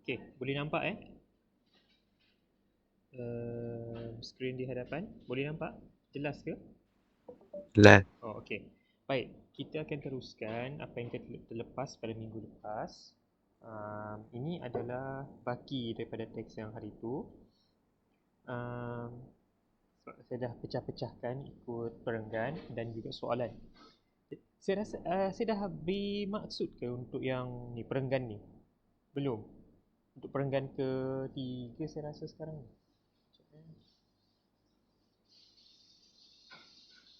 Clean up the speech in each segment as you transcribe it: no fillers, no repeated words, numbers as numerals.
Okey, boleh nampak skrin di hadapan? Boleh nampak? Jelas ke? Lah. Oh, okey. Baik, kita akan teruskan apa yang kita terlepas pada minggu lepas. Ini adalah baki daripada teks yang hari itu. Saya dah pecah-pecahkan ikut perenggan dan juga soalan. Saya rasa saya dah beri maksud ke untuk yang ni perenggan ni? Belum. Untuk perenggan ketiga saya rasa sekarang ni.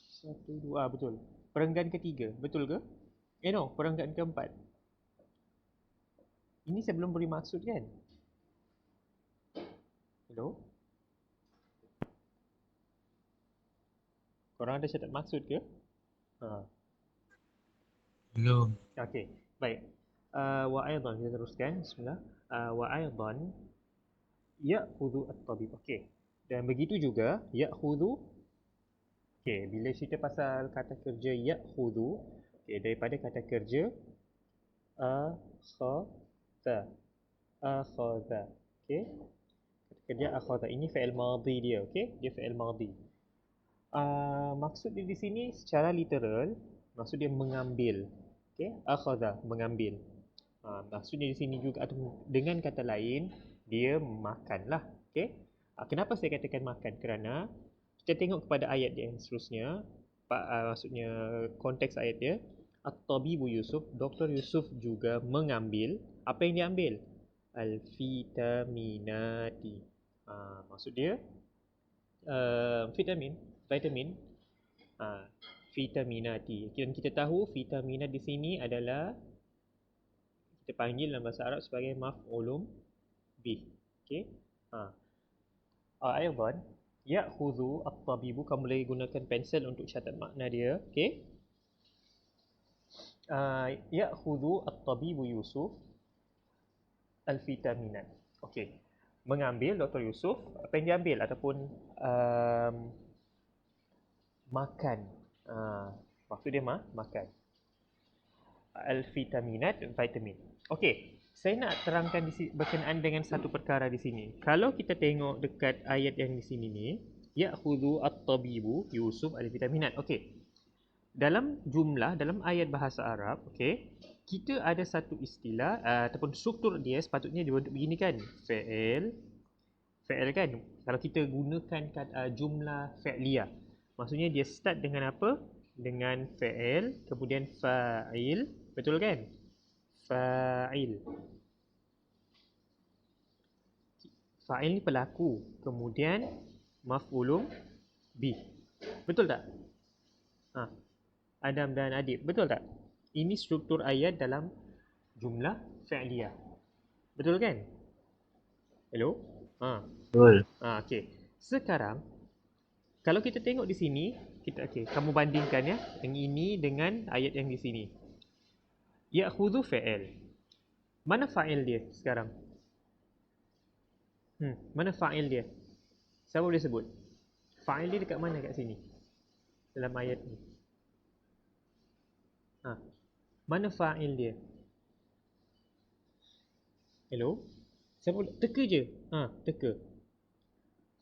Satu, dua, betul. Perenggan ketiga, betul ke? No, perenggan keempat. Ini saya belum beri maksud kan? Hello? Korang ada catat maksud ke? Belum. Okey, baik. Wa aidan, kita teruskan. Bismillah. Wa aidan ya'khudhu at-tabib. Okey. Dan begitu juga ya'khudhu. Okey, bila cerita pasal kata kerja ya'khudhu, okey, daripada kata kerja akhadha. Akhadha. Okey. Kata kerja akhadha ini fi'il madhi dia, okey? Dia fi'il madhi. Maksud dia di sini secara literal, maksud dia mengambil. Okey, akhadha, mengambil. Maksudnya di sini juga atau dengan kata lain, dia makanlah. Okey. Kenapa saya katakan makan? Kerana kita tengok kepada ayat yang seterusnya, maksudnya konteks ayat dia, At-Tabibu Yusuf, Dr. Yusuf juga mengambil. Apa yang dia ambil? Al-vitaminati. Maksud dia vitamin. Vitaminati. Dan kita tahu vitaminat di sini adalah kita panggil dalam bahasa Arab sebagai maf'ulun bih. Okey. Aidan ya'khudhu at-tabibu, kamu boleh gunakan pensel untuk catat makna dia. Okey. Ya'khudhu at-tabibu Yusuf al-vitaminat. Okey. Mengambil Dr. Yusuf apa yang dia ambil ataupun makan. Maksud dia makan. Al-vitaminat, vitamin. Okey, saya nak terangkan berkenaan dengan satu perkara di sini. Kalau kita tengok dekat ayat yang di sini ni, ya'khudhu at-tabibu Yusuf al-vitaminat. Okey. Dalam jumlah, dalam ayat bahasa Arab, okey, kita ada satu istilah ataupun struktur dia sepatutnya dibentuk begini kan? Fi'il kan? Kalau kita gunakan jumlah fi'liyah, maksudnya dia start dengan apa? Dengan fi'il, kemudian fa'il, betul kan? Fa'il. Fa'il ni pelaku, kemudian maf'ulun bih. Betul tak? Adam dan Adib, betul tak? Ini struktur ayat dalam jumlah fi'liyah. Betul kan? Hello? Betul. Okey. Sekarang kalau kita tengok di sini, kamu bandingkan ya yang ini dengan ayat yang di sini. Ya'khudhu fa'il. Mana fa'il dia sekarang? Mana fa'il dia? Siapa boleh sebut? Fa'il dia dekat mana kat sini? Dalam ayat ni. Mana fa'il dia? Hello? Siapa boleh? Teka je. Teka.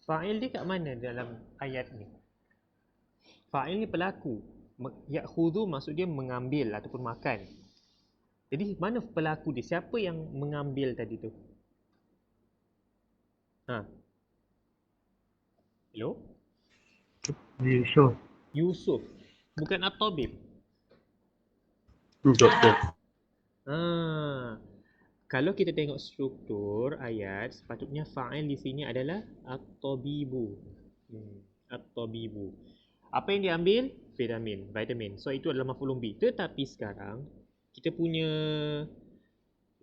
Fa'il dia kat mana dalam ayat ni? Fa'il ni pelaku. Ya'khudhu maksud dia mengambil ataupun makan. Jadi mana pelaku dia? Siapa yang mengambil tadi tu? Hello? Yusuf. Yusuf. Bukan at-tabib. Doktor. Kalau kita tengok struktur ayat, sepatutnya fa'il di sini adalah at-tabibu. At-tabibu. Apa yang diambil? Vitamin. So itu adalah maf'ulun bih. Tetapi sekarang kita punya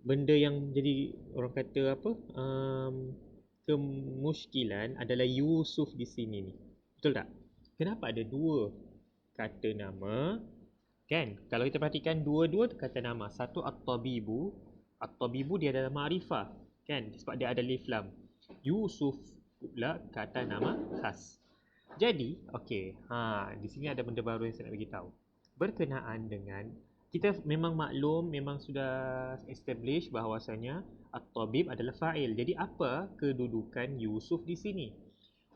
benda yang jadi orang kata apa? Kemusykilan adalah Yusuf di sini ni. Betul tak? Kenapa ada dua kata nama? Kan? Kalau kita perhatikan dua-dua kata nama. Satu at-tabibu. At-tabibu dia adalah ma'rifah. Kan? Sebab dia ada alif lam. Yusuf pula kata nama khas. Jadi, okey. Di sini ada benda baru yang saya nak bagi tahu. Berkenaan dengan kita memang maklum, memang sudah establish bahawasanya at-tabib adalah fa'il. Jadi apa kedudukan Yusuf di sini?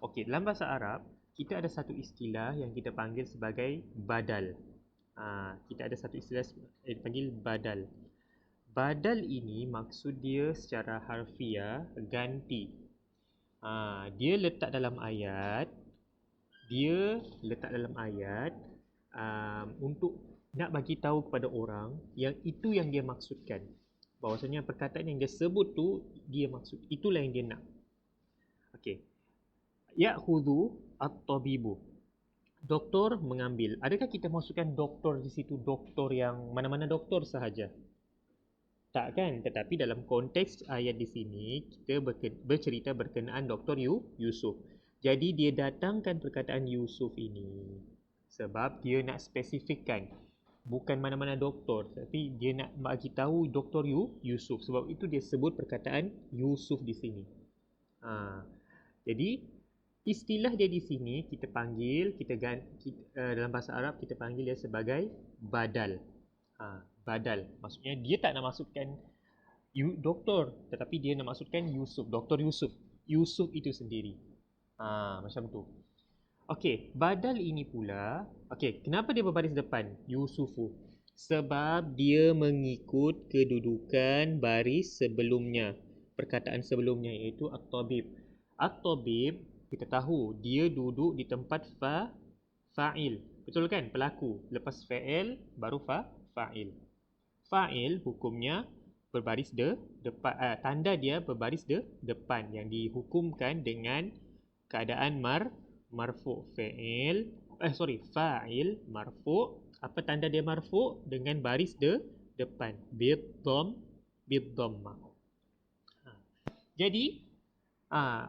Okey, dalam bahasa Arab, kita ada satu istilah yang kita panggil sebagai badal. Kita ada satu istilah yang dipanggil badal. Badal ini maksud dia secara harfiah ganti. Dia letak dalam ayat, untuk nak bagi tahu kepada orang yang itu yang dia maksudkan. Bahawasanya perkataan yang dia sebut tu dia maksud, itulah yang dia nak. Okey. Ya'khudhu at-tabibu. Doktor mengambil. Adakah kita masukkan doktor di situ, doktor yang mana-mana doktor sahaja? Tak kan? Tetapi dalam konteks ayat di sini kita bercerita berkenaan Dr. Yusuf. Jadi dia datangkan perkataan Yusuf ini sebab dia nak spesifikkan bukan mana-mana doktor, tapi dia nak bagi tahu Dr. Yusuf. Sebab itu dia sebut perkataan Yusuf di sini. Jadi istilah dia di sini kita panggil, dalam bahasa Arab kita panggil dia sebagai badal. Badal maksudnya dia tak nak masukkan doktor, tetapi dia nak masukkan Yusuf, Dr. Yusuf itu sendiri. Macam tu. Okey, badal ini pula, okey, kenapa dia berbaris depan Yusufu? Sebab dia mengikut kedudukan baris sebelumnya, perkataan sebelumnya, iaitu at-tabib. At-tabib kita tahu dia duduk di tempat fa'il. Betul kan? Pelaku. Lepas fa'il baru fa'il. Fa'il hukumnya berbaris depan, tanda dia berbaris depan yang dihukumkan dengan keadaan marfu' fa'il. Fa'il marfu'. Apa tanda dia marfu'? Dengan baris depan. Bid-dhammah. Jadi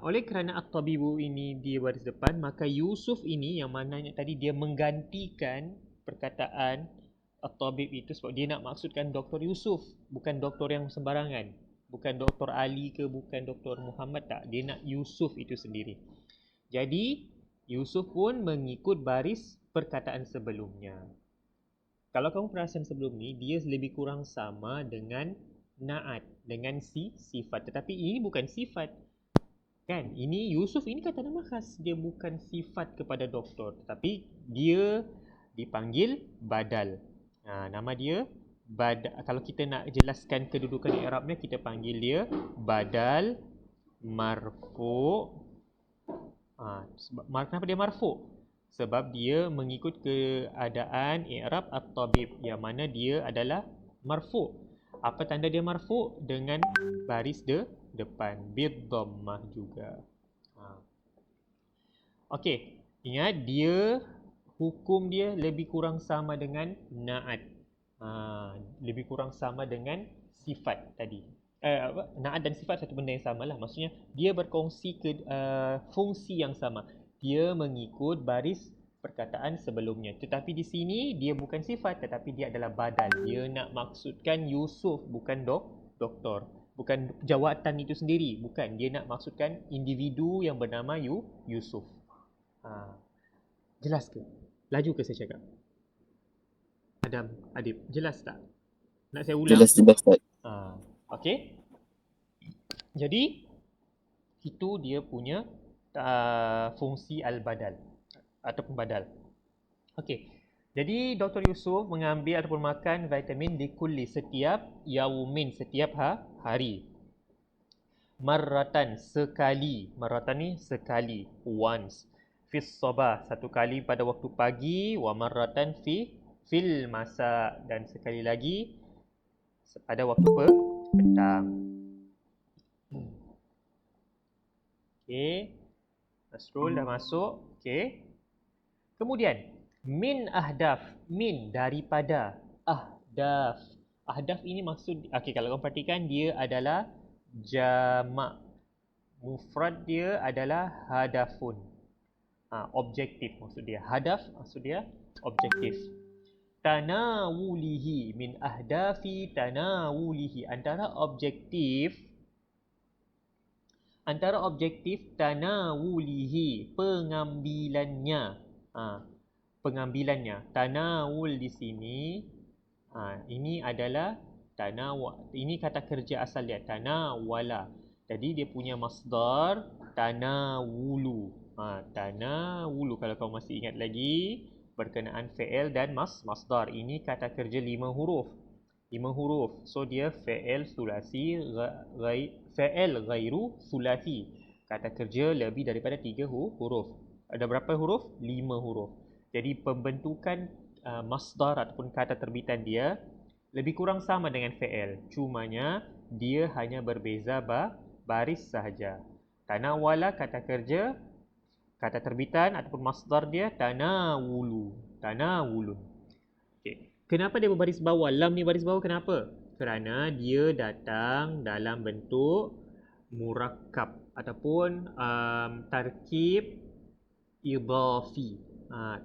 oleh kerana at-tabibu ini dia baris depan, maka Yusuf ini yang mananya tadi dia menggantikan perkataan at-tabib itu sebab dia nak maksudkan Dr. Yusuf, bukan doktor yang sembarangan, bukan Dr. Ali ke, bukan Dr. Muhammad, tak, dia nak Yusuf itu sendiri. Jadi Yusuf pun mengikut baris perkataan sebelumnya. Kalau kamu perasan sebelum ni, dia lebih kurang sama dengan na'at, dengan sifat, tetapi ini bukan sifat. Kan? Ini Yusuf ini kata nama khas, dia bukan sifat kepada doktor, tetapi dia dipanggil badal. Nama dia badal. Kalau kita nak jelaskan kedudukan i'rabnya, kita panggil dia badal marfu'. Kenapa dia marfu'? Sebab dia mengikut keadaan i'rab at-tabib yang mana dia adalah marfu'. Apa tanda dia marfu'? Dengan baris depan, bid-dhammah juga. Okey, ingat dia hukum dia lebih kurang sama dengan na'at. Lebih kurang sama dengan sifat tadi. Na'at dan sifat satu benda yang sama lah. Maksudnya dia berkongsi fungsi yang sama. Dia mengikut baris perkataan sebelumnya. Tetapi di sini dia bukan sifat, tetapi dia adalah badal. Dia nak maksudkan Yusuf, bukan doktor. Bukan jawatan itu sendiri. Bukan. Dia nak maksudkan individu yang bernama Yusuf. Jelas ke? Laju ke saya cakap? Adam, Adib, jelas tak? Nak saya ulang? Jelas Ustaz. Okey. Jadi itu dia punya fungsi al-badal ataupun badal. Okey. Jadi Dr. Yusuf mengambil ataupun makan vitamin likulli setiap yaumin, setiap hari. Marratan, sekali. Marratan ni sekali, once. Fis sabah, satu kali pada waktu pagi. Wa marratan fil masa, dan sekali lagi pada waktu petang. Okey. Nasrul dah masuk. Okey. Kemudian min ahdaf, min daripada, ahdaf. Ahdaf ini maksud, okey, kalau kamu perhatikan dia adalah jamak. Mufrad dia adalah hadafun. Objektif maksud dia. Hadaf maksud dia objektif. Tanawulihi, min ahdafi tanawulihi, antara objektif tanawulihi, pengambilannya. Pengambilannya. Tanawul di sini Ini adalah ini kata kerja asal dia, tanawala. Jadi dia punya masdar tanawulu. Tanawulu kalau kau masih ingat lagi berkenaan fi'il dan masdar. Ini kata kerja 5 huruf. 5 huruf. So dia fi'il sulasi, fi'il ghairu sulasi. Kata kerja lebih daripada 3 huruf. Ada berapa huruf? 5 huruf. Jadi pembentukan masdar ataupun kata terbitan dia lebih kurang sama dengan fi'il. Cumanya dia hanya berbeza baris sahaja. Tanawala kata kerja, kata terbitan ataupun masdar dia tanawulu. Tanawulun. Okay. Kenapa dia berbaris bawah? Lam ni baris bawah kenapa? Kerana dia datang dalam bentuk murakkab ataupun tarkib idhafi.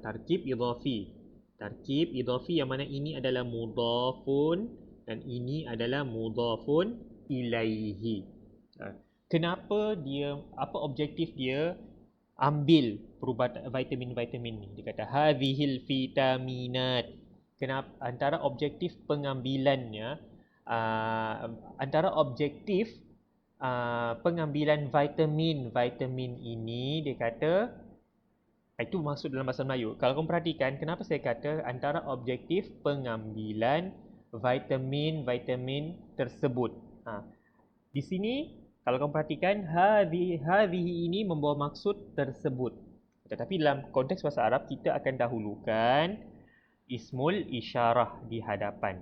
Tarkib idhafi. Tarkib idhafi yang mana ini adalah mudhafun dan ini adalah mudhafun ilaihi. Kenapa dia, apa objektif dia ambil perubatan vitamin-vitamin ni? Dia kata hadhil vitaminat. Kenapa? Antara objektif pengambilannya, antara objektif pengambilan vitamin ini, dia kata itu maksud dalam bahasa Melayu. Kalau kau perhatikan, kenapa saya kata antara objektif pengambilan vitamin tersebut. Di sini, kalau kau perhatikan, hadhihi ini membawa maksud tersebut. Tetapi dalam konteks bahasa Arab, kita akan dahulukan ismul isyarah di hadapan.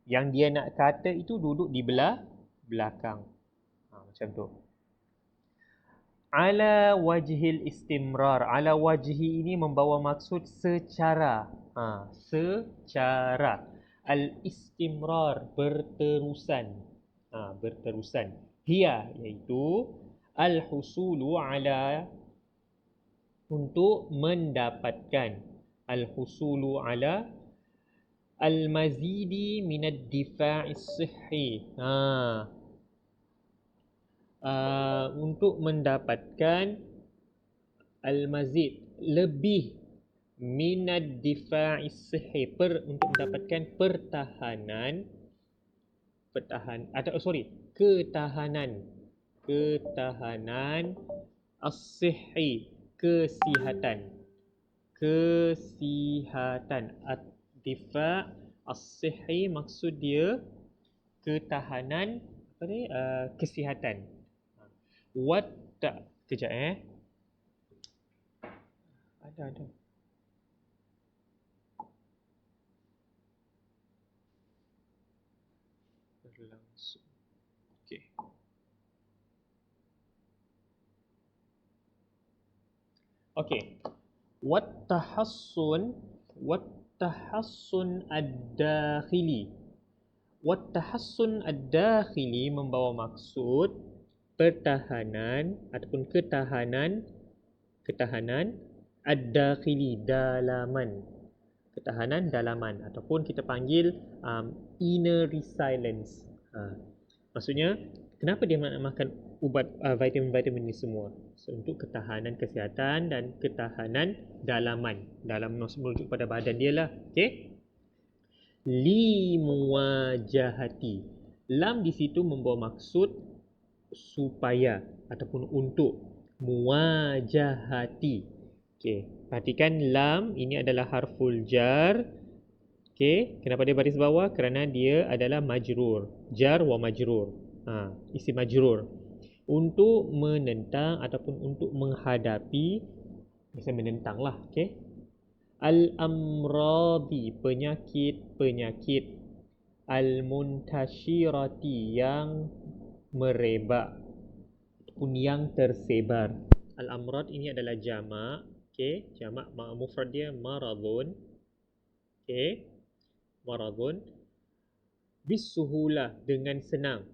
Yang dia nak kata itu duduk di belakang. Macam tu. Ala wajhil istimrar. Ala wajhi ini membawa maksud secara. Secara. Al-istimrar, berterusan. Berterusan. Hiya, iaitu al-husulu ala, untuk mendapatkan. Al-husulu ala al-mazidi minad difa'is sihhi. Untuk mendapatkan al-mazid, lebih minad difa'is sihhi, untuk mendapatkan ketahanan as-sihhi, kesihatan. Ad-difa' as-sihhi maksud dia ketahanan kesihatan. Kejap ada berlangsung. Okey. Wat-tahassun ad-dakhili. Wat-tahassun ad-dakhili membawa maksud pertahanan ataupun ketahanan ad-dakhili, dalaman. Ketahanan dalaman ataupun kita panggil inner resilience. Maksudnya, kenapa dia nak makan ubat vitamin-vitamin ni semua? Untuk ketahanan kesihatan dan ketahanan dalaman. Dalam merujuk pada badan dia lah. Okey? Li muwajahati. Lam di situ membawa maksud supaya ataupun untuk. Muwajahati. Okey, perhatikan lam ini adalah harful jar. Okey, kenapa dia baris bawah? Kerana dia adalah majrur. Jar wa majrur. Isim majrur. Untuk menentang ataupun untuk menghadapi, bisa menentang lah. Okey. Al-amradi, penyakit. Al-muntashirati, yang merebak ataupun yang tersebar. Al-amrad ini adalah jamak. Okey, jamak mufrad dia maradun. Okey. Maradun. Bisuhulah, dengan senang.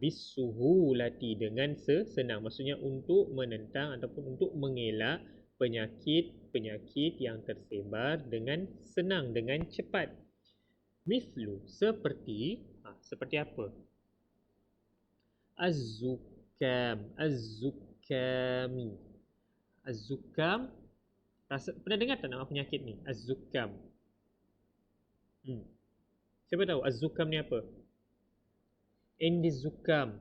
Bisuhulati, dengan senang. Maksudnya untuk menentang ataupun untuk mengelak penyakit yang tersebar dengan senang, dengan cepat. Mithlu, seperti apa? Az-zukam, az-zukami. Az-zukam, pernah dengar tak nama penyakit ni? Az-zukam. Siapa tahu az-zukam ni apa? Indi zukam.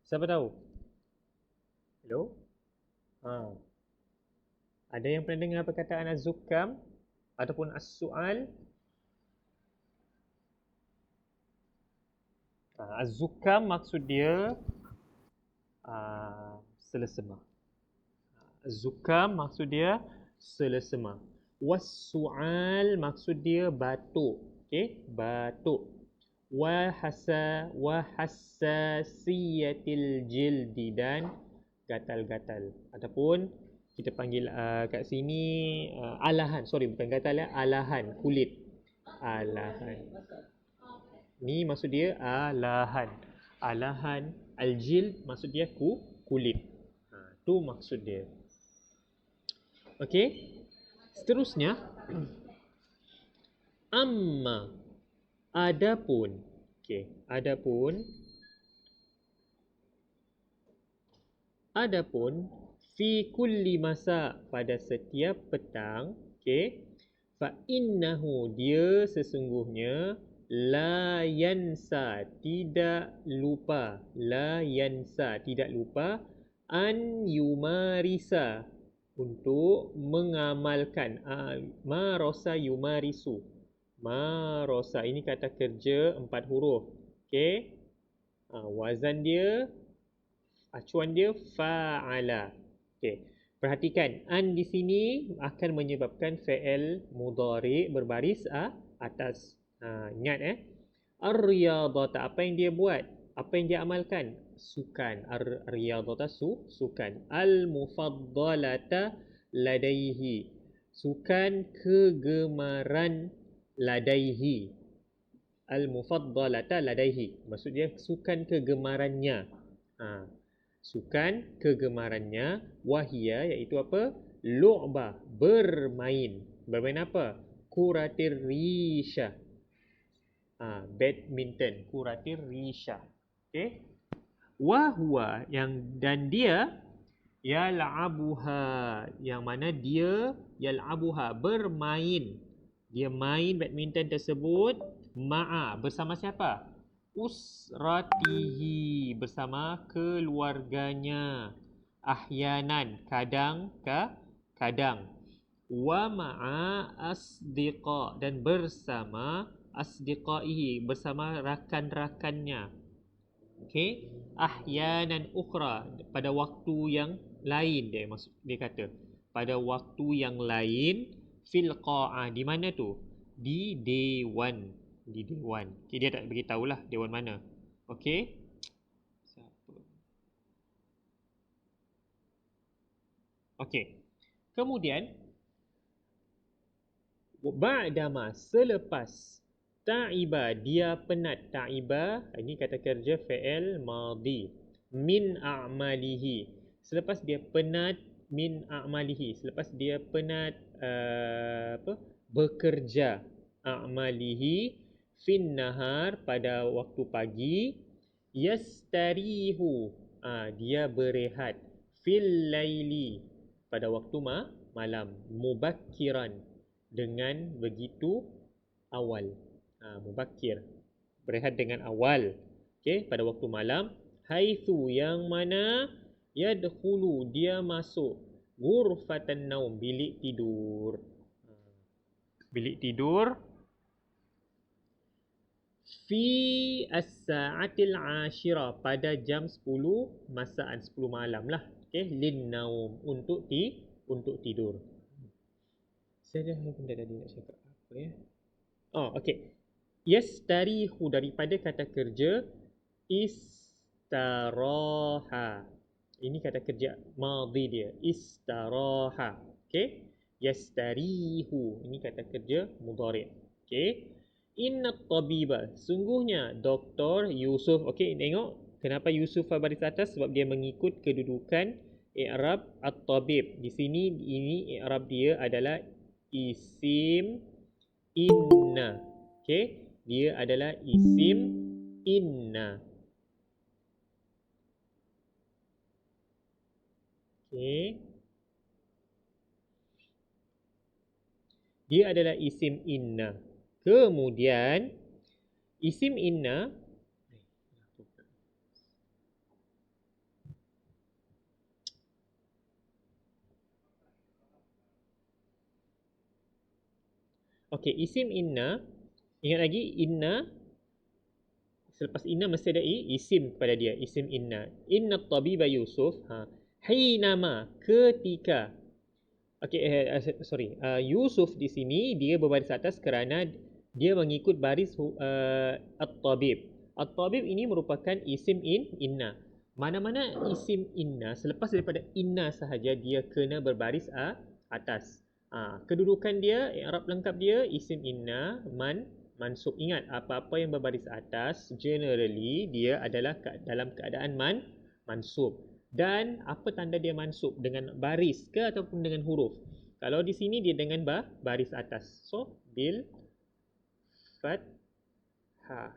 Siapa tahu? Hello? Ha. Ada yang pernah dengar perkataan az-zukam ataupun as-su'al? Az-zukam maksud dia selesema. Az-zukam maksud dia selesema. Was-su'al maksud dia batuk. Okey, batuk. Wahassasiyatil jildi dan gatal-gatal. Ataupun kita panggil kat sini alahan. Sorry, bukan gatal ya, alahan kulit. Alahan. Ni maksud dia alahan. Alahan al-jild maksud dia kulit. Tu maksud dia. Okey. Seterusnya amma, adapun. Okey, adapun fi kulli masa, pada setiap petang. Okey, fa innahu, dia sesungguhnya la yansa, tidak lupa. La yansa, tidak lupa. An yumarisa, untuk mengamalkan. Marasa yumarisu. Marasa, ini kata kerja 4 huruf. Okey. Wazan dia, acuan dia fa'ala. Okey. Perhatikan, an di sini akan menyebabkan fi'il mudhari berbaris atas. Ingat ar-riyadata, apa yang dia buat? Apa yang dia amalkan? Sukan. Ar-riyadata sukan. Al-mufaddalata ladaihi, sukan kegemaran ladaihi. Al-mufaddalata ladaihi, maksudnya sukan kegemarannya. Sukan kegemarannya. Wahia, iaitu apa? Lu'bah, bermain. Bermain apa? Kuratir risha. Badminton. Kuratir risha. Okey. Wahua, dan dia yal'abuha, yang mana dia yal'abuha, bermain. Dia main badminton tersebut bersama siapa? Usratihi, bersama keluarganya. Ahyanan, kadang. Wa ma'a asdiqa, dan bersama asdiqaihi, bersama rakan-rakannya. Okey, ahyanan ukhra, pada waktu yang lain. Dia kata pada waktu yang lain. Fil qa'ah, di mana tu? Di dewan. Okey, dia tak beritahulah dewan mana. Okey. Okey. Kemudian ba'dama, selepas. Ta'iba, dia penat. Ta'iba, ini kata kerja fi'il madhi. Min a'malihi, selepas dia penat. Min a'malihi, selepas dia penat bekerja. A'malihi fin nahar, pada waktu pagi. Yastarihu, dia berehat. Fil laili, pada waktu malam. Mubakkiran, dengan begitu awal. Mubakir, berehat dengan awal. Okey, pada waktu malam. Haitsu, yang mana. Yadkhulu, dia masuk. Ghurfatan naum, bilik tidur. Bilik tidur. Fi as-sa'atil 'ashira, pada jam 10 masaan, 10 malam lah. Okey, lin naum, untuk tidur. Saya dah benda tadi nak cakap apa ya? Okey. Yastarihu, daripada kata kerja istaraha. Ini kata kerja madhi dia. Istaraha. Okey. Yastarihu, ini kata kerja mudhari'. Okey. Inna tabiba, sungguhnya Dr. Yusuf. Okey, tengok kenapa Yusuf baris atas? Sebab dia mengikut kedudukan i'rab at-tabib. Di sini ini i'rab dia adalah isim inna. Okey. Dia adalah isim inna. Okey. Dia adalah isim inna. Kemudian isim inna okey, isim inna, ingat lagi inna, selepas inna mesti ada isim kepada dia, isim inna. Inna tabiba Yusuf, hinama, ketika. Okey, sorry. Yusuf di sini dia berbaris atas kerana dia mengikut baris at-tabib. At-tabib ini merupakan isim inna. Mana-mana isim inna selepas daripada inna sahaja dia kena berbaris atas. Kedudukan dia, i'rab lengkap dia isim inna mansub. Ingat, apa-apa yang berbaris atas generally dia adalah dalam keadaan mansub. Dan apa tanda dia mansub? Dengan baris ke ataupun dengan huruf? Kalau di sini dia dengan baris atas. So, bil fathah.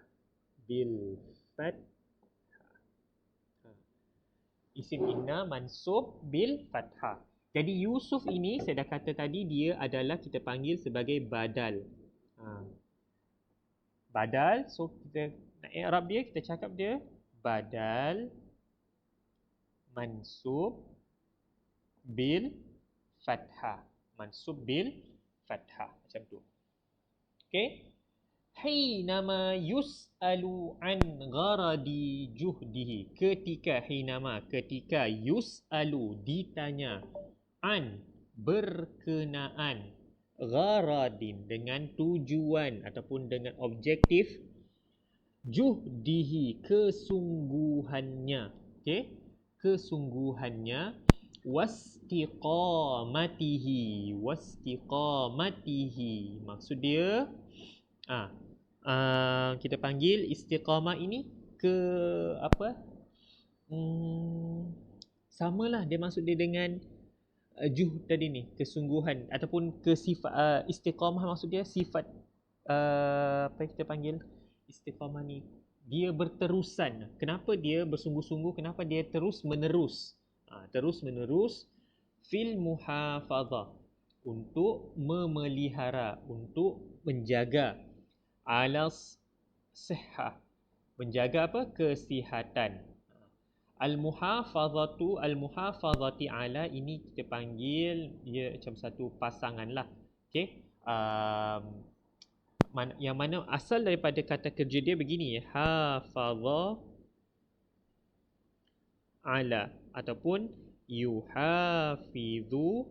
Bil fathah. Isim inna mansub bil fathah. Jadi Yusuf ini saya dah kata tadi dia adalah kita panggil sebagai badal. Badal, so kita nak i'rab dia, kita cakap dia badal mansub bil fathah. Mansub bil fathah. Macam tu. Okay. Hinama yus'alu an gharadi juhdihi. Ketika yus'alu ditanya an berkenaan gharadin dengan tujuan ataupun dengan objektif juhdihi kesungguhannya. Okay. Kesungguhannya wastiqamatihi. Maksud dia kita panggil istiqamah ini ke apa? Samalah dia maksud dia dengan juh tadi ni, kesungguhan ataupun kesifat istiqamah maksud dia sifat apa yang kita panggil istiqamah ni, dia berterusan. Kenapa dia bersungguh-sungguh? Kenapa dia terus menerus? Terus menerus fil muhafazah, untuk memelihara, untuk menjaga alas sihah, menjaga apa? Kesihatan. Al-muhafazati ala ini kita panggil dia macam satu pasangan lah. Okay. Yang mana asal daripada kata kerja dia begini, hafazah ala ataupun yuhafizu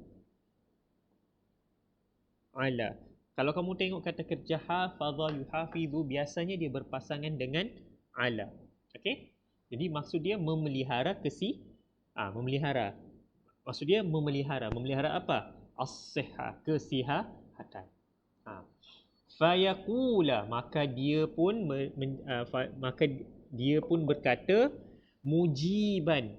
ala. Kalau kamu tengok kata kerja hafazah yuhafizu, biasanya dia berpasangan dengan ala. Okey? Jadi maksud dia memelihara memelihara. Maksud dia memelihara. Memelihara apa? As-sihah, kesihatan. Fayaqula, maka dia pun berkata mujiban,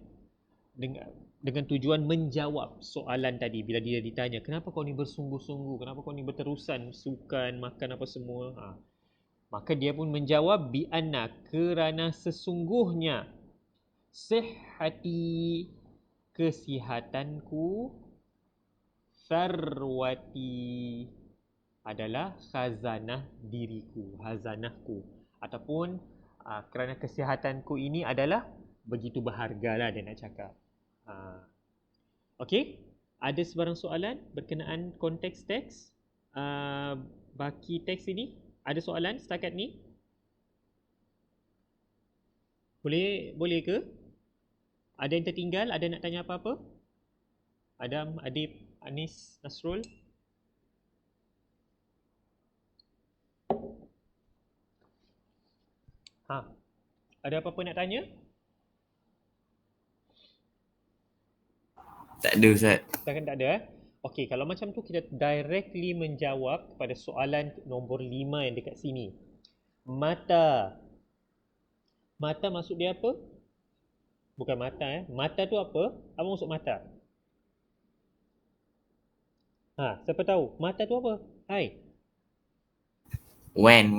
dengan tujuan menjawab soalan tadi. Bila dia ditanya, kenapa kau ni bersungguh-sungguh, kenapa kau ni berterusan sukan, makan apa semua, maka dia pun menjawab bi anna, kerana sesungguhnya sihhati, kesihatanku, sarwati, adalah khazanah diriku, khazanahku, ataupun kerana kesihatanku ini adalah begitu berharga lah dia nak cakap. Okey, ada sebarang soalan berkenaan konteks teks baki teks ini? Ada soalan setakat ni? Boleh ke? Ada yang tertinggal? Ada nak tanya apa-apa? Adam, Adib, Anis, Nasrul? Ada apa-apa nak tanya? Tak ada, Ustaz. Tak ada. Okey, kalau macam tu kita directly menjawab kepada soalan nombor 5 yang dekat sini. Mata. Mata maksud dia apa? Bukan mata Mata tu apa? Apa maksud mata? Siapa tahu? Mata tu apa? Hai. When.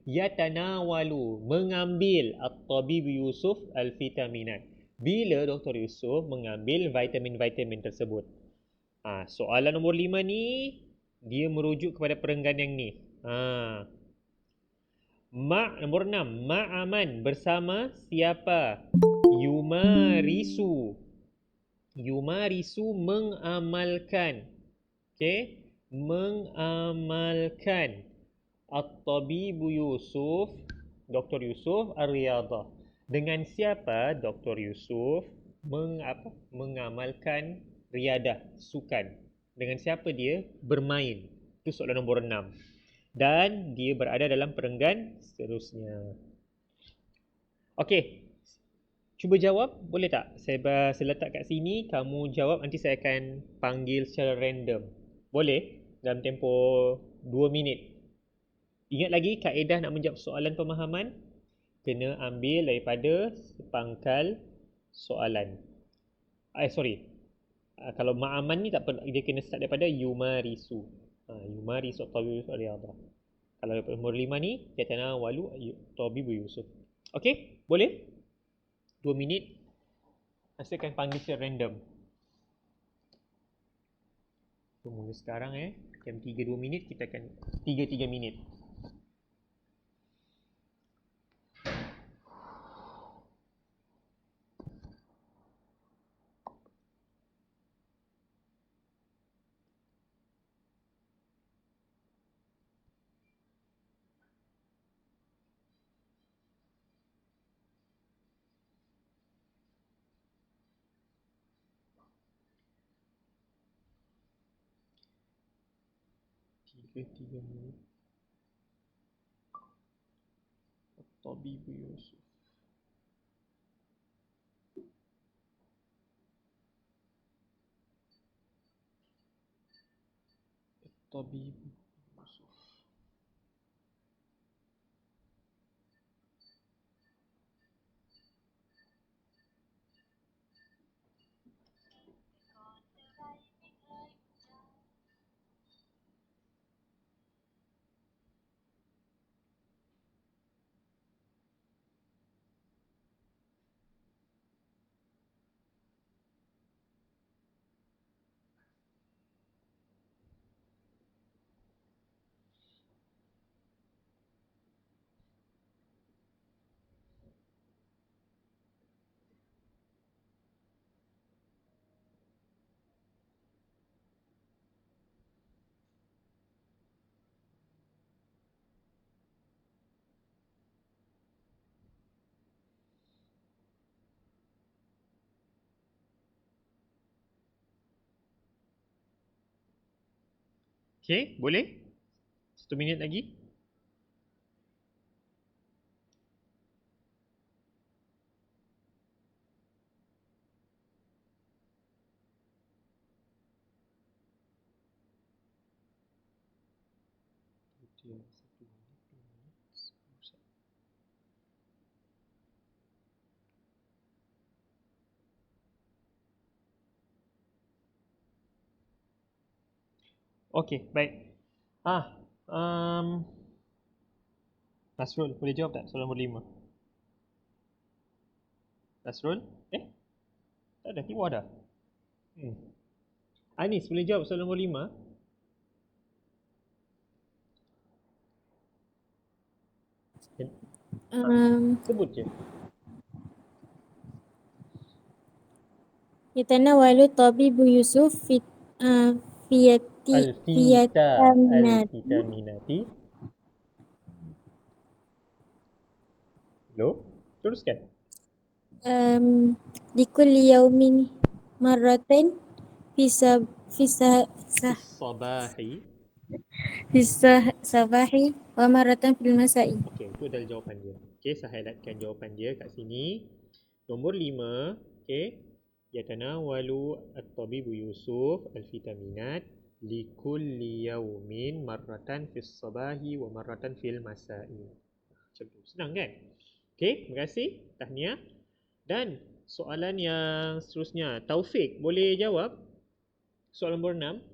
Yatanawalu, mengambil at-tabib Yusuf al-vitaminat. Bila Dr. Yusuf mengambil vitamin-vitamin tersebut. Soalan nombor 5 ni Dia merujuk kepada perenggan yang ni. Nombor 6. Ma'aman, bersama siapa? Yumarisu. Yumarisu, mengamalkan. Okey, mengamalkan. At-Tabibu Yusuf, Dr. Yusuf Ar-Riyadah. Dengan siapa Dr. Yusuf mengamalkan riadah, sukan? Dengan siapa dia bermain? Itu soalan nombor 6. Dan dia berada dalam perenggan seterusnya. Okey, cuba jawab, boleh tak? Saya letak kat sini, kamu jawab, nanti saya akan panggil secara random. Boleh? Dalam tempoh 2 minit. Ingat lagi kaedah nak menjawab soalan pemahaman, kena ambil daripada sepangkal soalan. Kalau ma'aman ni tak perlu, dia kena start daripada yumarisu. Yumarisu at-tabibu ar-riyadah. Kalau nombor 5 ni, yatanawalu at-tabibu Yusuf. Okey, boleh? 2 minit. Saya akan panggil secara random. Mula sekarang jam 3 2 minit, kita akan 3 minit. Tiga minit. Tabibu Yusuf. Tabibu Yusuf. Okey, boleh? 1 minit lagi. Okey, baik. Nasrul, boleh jawab tak soalan nombor 5? Nasrul? Tak ada, keluar dah. Anis, boleh jawab soalan nombor 5? Sebut je. Yatanawalu tabibu Yusuf Al-fitaminati. Lo, teruskan. Likulli yaumin marratain sabahi wa marratan fil masai. Okey, itu adalah jawapan dia. Okey, saya highlightkan jawapan dia kat sini. Nombor 5, okey. Yatanawalu at-tabibu Yusuf al-vitaminat likulli yaumin marratan fis sabahi wa marratan fil masai. Macam tu. Senang kan? Okey, terima kasih. Tahniah. Dan soalan yang seterusnya, Taufik boleh jawab? Soalan nombor 6.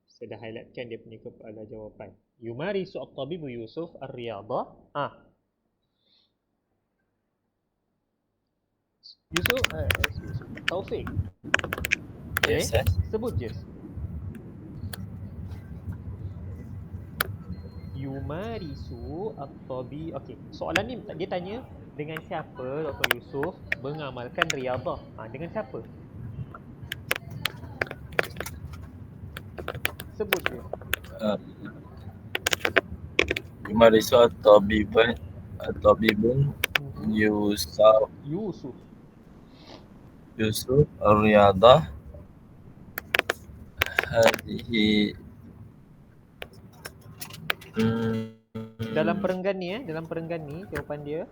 Saya dah highlightkan dia punya kepala jawapan. Yumarisu at-tabibu Yusuf ar-riyadah. Yusuf, Taufik. Yes, Sebut je. Yumarisu at-tabi. Okey, soalan ni dia tanya dengan siapa Dr. Yusof mengamalkan riyadhah? Dengan siapa? Sebut dia. Yumarisu at-tabibun Yusuf Yusuf. ar-riyadah hadhihi Dalam perenggan ni jawapan dia.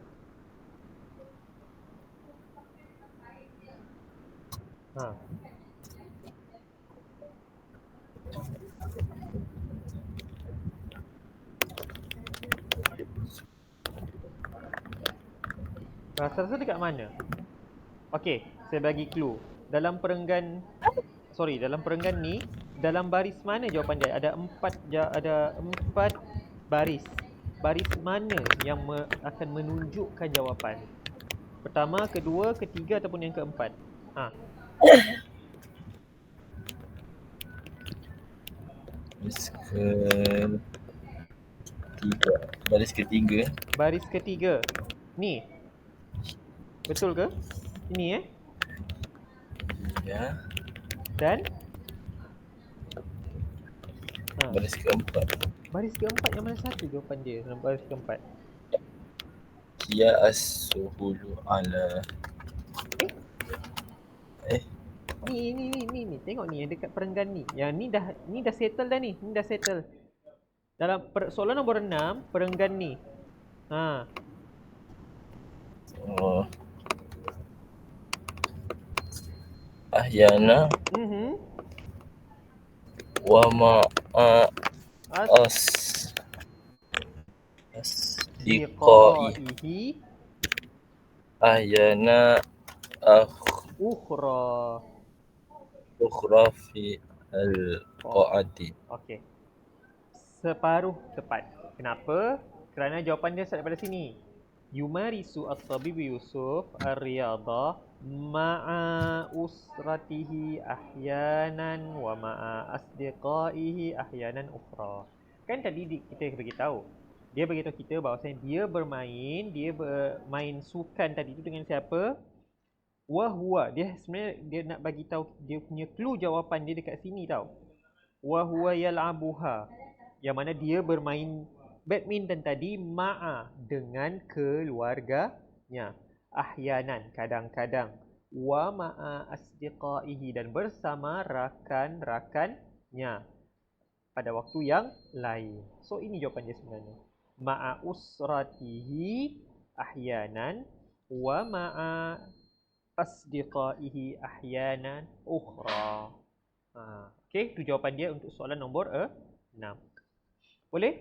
Rasa-rasa dekat mana? Okey, saya bagi clue. Dalam perenggan ni, dalam baris mana jawapan dia? Ada empat baris. Baris mana yang akan menunjukkan jawapan? Pertama, kedua, ketiga ataupun yang keempat? Baris ketiga. Baris ketiga. Ni. Betul ke? Ini Ya. Dan Baris keempat. baris keempat yang mana satu jawapan dia dalam baris keempat? Hiya as-suhulu ala. Ni. Tengok ni yang dekat perenggan ni. Yang ni dah settle dah ni. Ni dah settle. Dalam soalan nombor 6, perenggan ni. Ahyana wa ma'a asdiqaihi ahyana ukhra fi al-qa'ati. Okey. Separuh tepat. Kenapa? Kerana jawapan dia start daripada sini. Yumarisu at-tabib Yusuf ar-riyadah ma'a usratihi ahyanan wa ma'a asdiqaihi ahyanan ukhra. Kan tadi kita beritahu. Dia beritahu kita bahawasanya dia bermain sukan tadi tu dengan siapa? Wahwa. Dia sebenarnya dia nak bagi tahu dia punya clue jawapan dia dekat sini tau. Wahwa yal'abuha. Yang mana dia bermain badminton tadi ma'a dengan keluarganya. Ahyanan, kadang-kadang. Wa ma'a asdiqaihi, dan bersama rakan-rakannya pada waktu yang lain. So ini jawapan dia sebenarnya. Ma'a usratihi ahyanan wa ma'a asdiqaihi ahyanan ukhra. Okey, itu jawapan dia untuk soalan nombor 6. Boleh?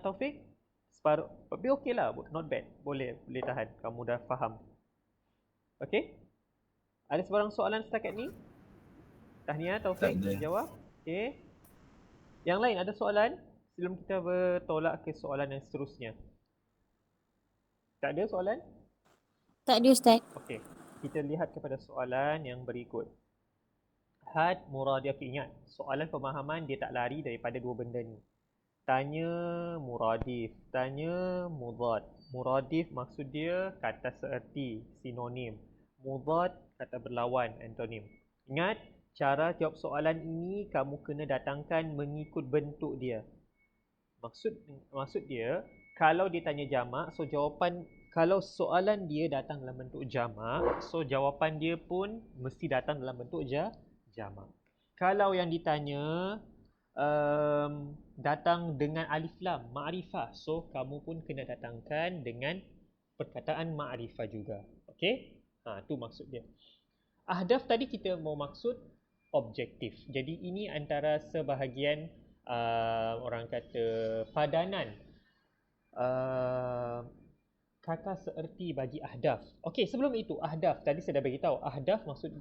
Taufik? Separuh. Tapi okey lah, not bad. Boleh tahan. Kamu dah faham. Okey? Ada sebarang soalan setakat ni? Tahniah Taufik jawab. Okey. Yang lain ada soalan? Sebelum kita bertolak ke soalan yang seterusnya. Tak ada soalan? Tak ada Ustaz. Okey. Kita lihat kepada soalan yang berikut. Had muradif. Ingat, soalan pemahaman dia tak lari daripada dua benda ni. Tanya muradif, tanya mudhad. Muradif maksud dia kata seerti, sinonim. Mudhad kata berlawan, antonim. Ingat, cara jawab soalan ini kamu kena datangkan mengikut bentuk dia. Maksud dia, kalau dia tanya jamak, so jawapan, kalau soalan dia datang dalam bentuk jamak, so jawapan dia pun mesti datang dalam bentuk jamak. Kalau yang ditanya datang dengan alif lam, ma'rifah, so kamu pun kena datangkan dengan perkataan ma'rifah juga. Okey? Tu maksud dia. Ahdaf tadi kita mau maksud objektif. Jadi ini antara sebahagian orang kata padanan kata seerti bagi ahdaf. Okey, sebelum itu ahdaf tadi saya dah bagi tahu. Ahdaf maksud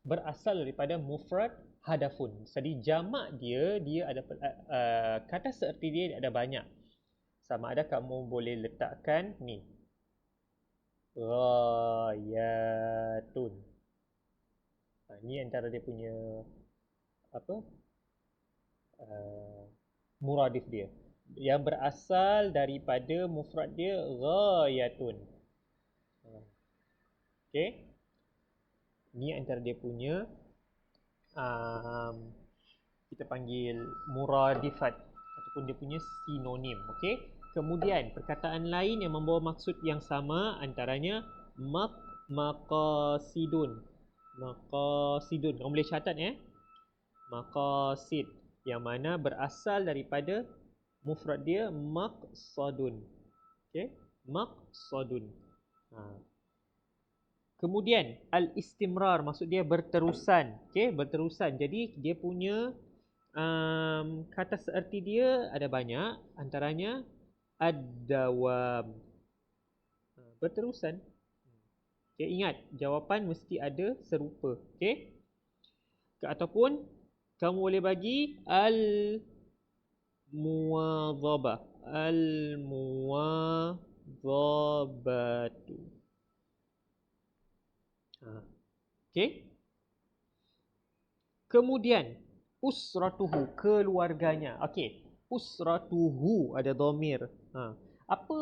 berasal daripada mufrad hadafun. Jadi jamak dia ada kata seerti dia ada banyak. Sama ada kamu boleh letakkan ni. Ghayatun. Ni antara dia punya apa? Muradif dia. yang berasal daripada mufrad dia ghayatun. Okey. Ni antara dia punya kita panggil muradifat ataupun dia punya sinonim. Okey. Kemudian perkataan lain yang membawa maksud yang sama antaranya maqasidun. Maqasidun. Kamu boleh catat maqasid yang mana berasal daripada mufrad dia maqsadun. Okey, maqsadun. Kemudian al-istimrar maksud dia berterusan. Okey, berterusan. Jadi dia punya kata seerti dia ada banyak, antaranya ad-dawam. Berterusan. Okey, ingat jawapan mesti ada serupa. Okey? Ataupun kamu boleh bagi al-muwadhabah. Al-muwadhabatu. Okey? Kemudian usratuhu, keluarganya. Okey, usratuhu ada dhamir. Apa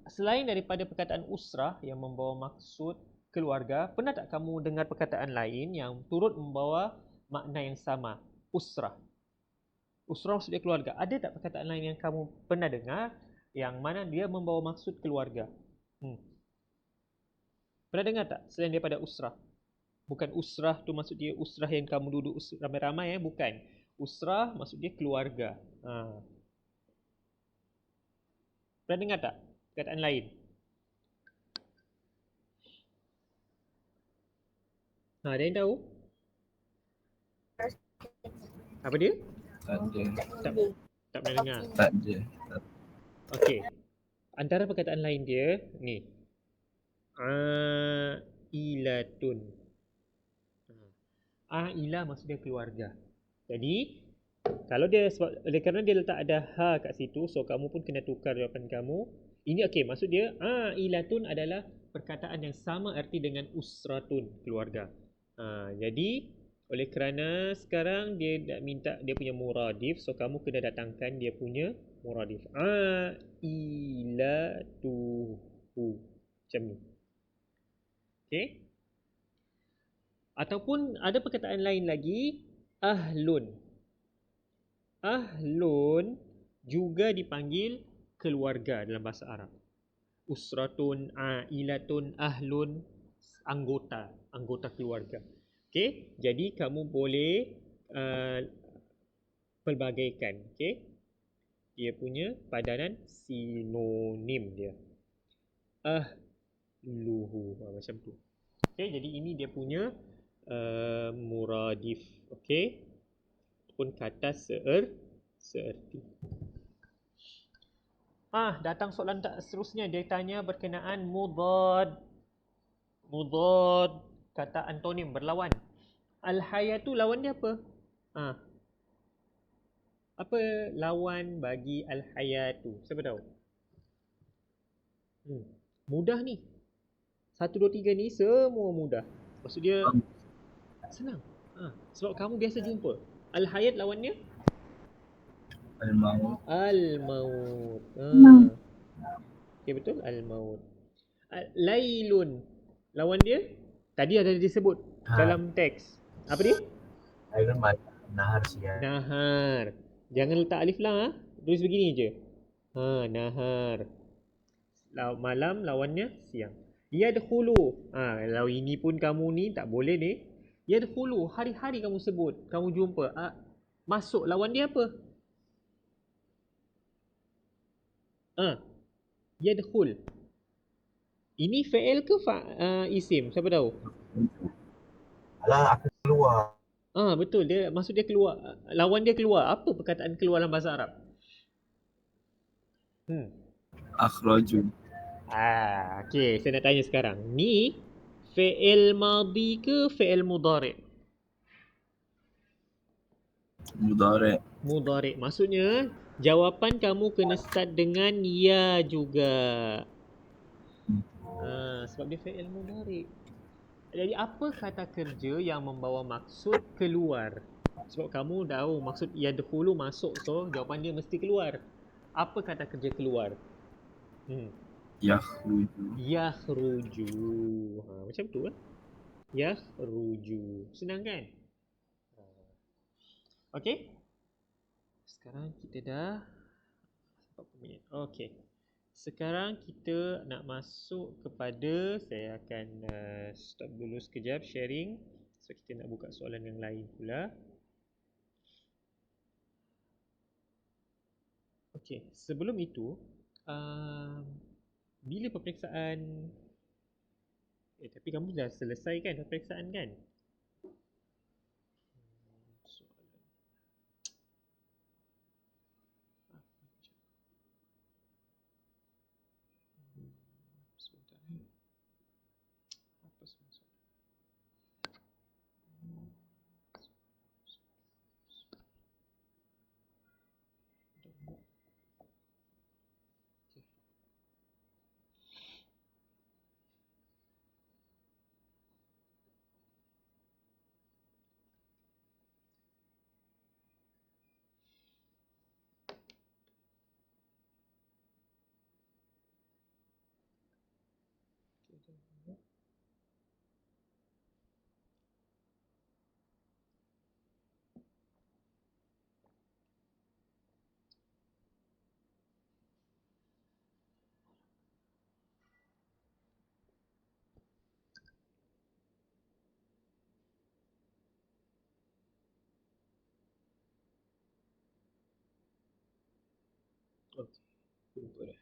selain daripada perkataan usrah yang membawa maksud keluarga, pernah tak kamu dengar perkataan lain yang turut membawa makna yang sama? Usrah. Usrah maksudnya keluarga. Ada tak perkataan lain yang kamu pernah dengar yang mana dia membawa maksud keluarga? Pernah dengar tak selain daripada usrah? Bukan usrah tu maksud dia usrah yang kamu duduk ramai-ramai bukan. Usrah maksud dia keluarga. Pernah dengar tak perkataan lain? Ada yang tahu? Apa dia? Tak ada. Tak pernah dengar. Tak ada. Okey. Antara perkataan lain dia ni. Ailatun. Ailah maksud dia keluarga. Jadi kalau dia sebab oleh kerana dia letak ada ha kat situ, so kamu pun kena tukar jawapan kamu. Ini okey, maksud dia ailatun adalah perkataan yang sama erti dengan usratun, keluarga. Jadi oleh kerana sekarang dia nak minta dia punya muradif, so kamu kena datangkan dia punya muradif. Ailatuhu. Macam ni. Okey. Ataupun ada perkataan lain lagi, ahlun. Ahlun juga dipanggil keluarga dalam bahasa Arab. Usratun, ailatun, ahlun, anggota keluarga. Okey, jadi kamu boleh pelbagaikan, okey? Dia punya padanan sinonim dia. Ahluhu, macam tu. Okey, jadi ini dia punya muradif, okey? Pun kata seerti. Datang soalan tak seterusnya, dia tanya berkenaan mudad. Mudad, kata antonim berlawan. Al-hayatu lawan dia apa? Apa lawan bagi al-hayatu? Siapa tahu? Mudah ni. 1, 2, 3 ni semua mudah. Maksud dia senang. Sebab kamu biasa jumpa. Al-hayat lawannya? Al-maut. Al-maut. Okay, betul? Al-maut. Lailun. Lawan dia? Tadi ada disebut dalam teks. Apa dia? Lailun nahar siang. Nahar. Jangan letak alif lam. Tulis begini je. Nahar. Malam lawannya siang. Yadkhulu. Kalau ini pun kamu ni tak boleh ni. Yadkhulu. Hari-hari kamu sebut. Kamu jumpa. Masuk. Lawan dia apa? Yadkhul. Ini fi'il ke isim? Siapa tahu? Alah, aku keluar. Betul. Dia maksud dia keluar. Lawan dia keluar. Apa perkataan keluar dalam bahasa Arab? Akhraju. Okey, saya nak tanya sekarang. Ni fi'il madhi ke fi'il mudhari'? Mudhari'. Mudhari'. Maksudnya jawapan kamu kena start dengan ya juga. Sebab dia fi'il mudhari'. Jadi apa kata kerja yang membawa maksud keluar? Sebab kamu tahu maksud yadkhulu masuk, so jawapan dia mesti keluar. Apa kata kerja keluar? Yakhruju. Yakhruju. Macam tu kan? Yakhruju. Senang kan? Okey. Sekarang kita dah 40 minit. Okey. Sekarang kita nak masuk kepada, saya akan stop dulu sekejap sharing. So kita nak buka soalan yang lain pula. Okey, sebelum itu bila peperiksaan tapi kamu dah selesai kan peperiksaan kan? Soalan. Sebentar Apa semua soalan? Okey, jumpa dah.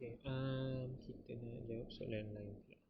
Okey, kita nak jawab soalan lain pula.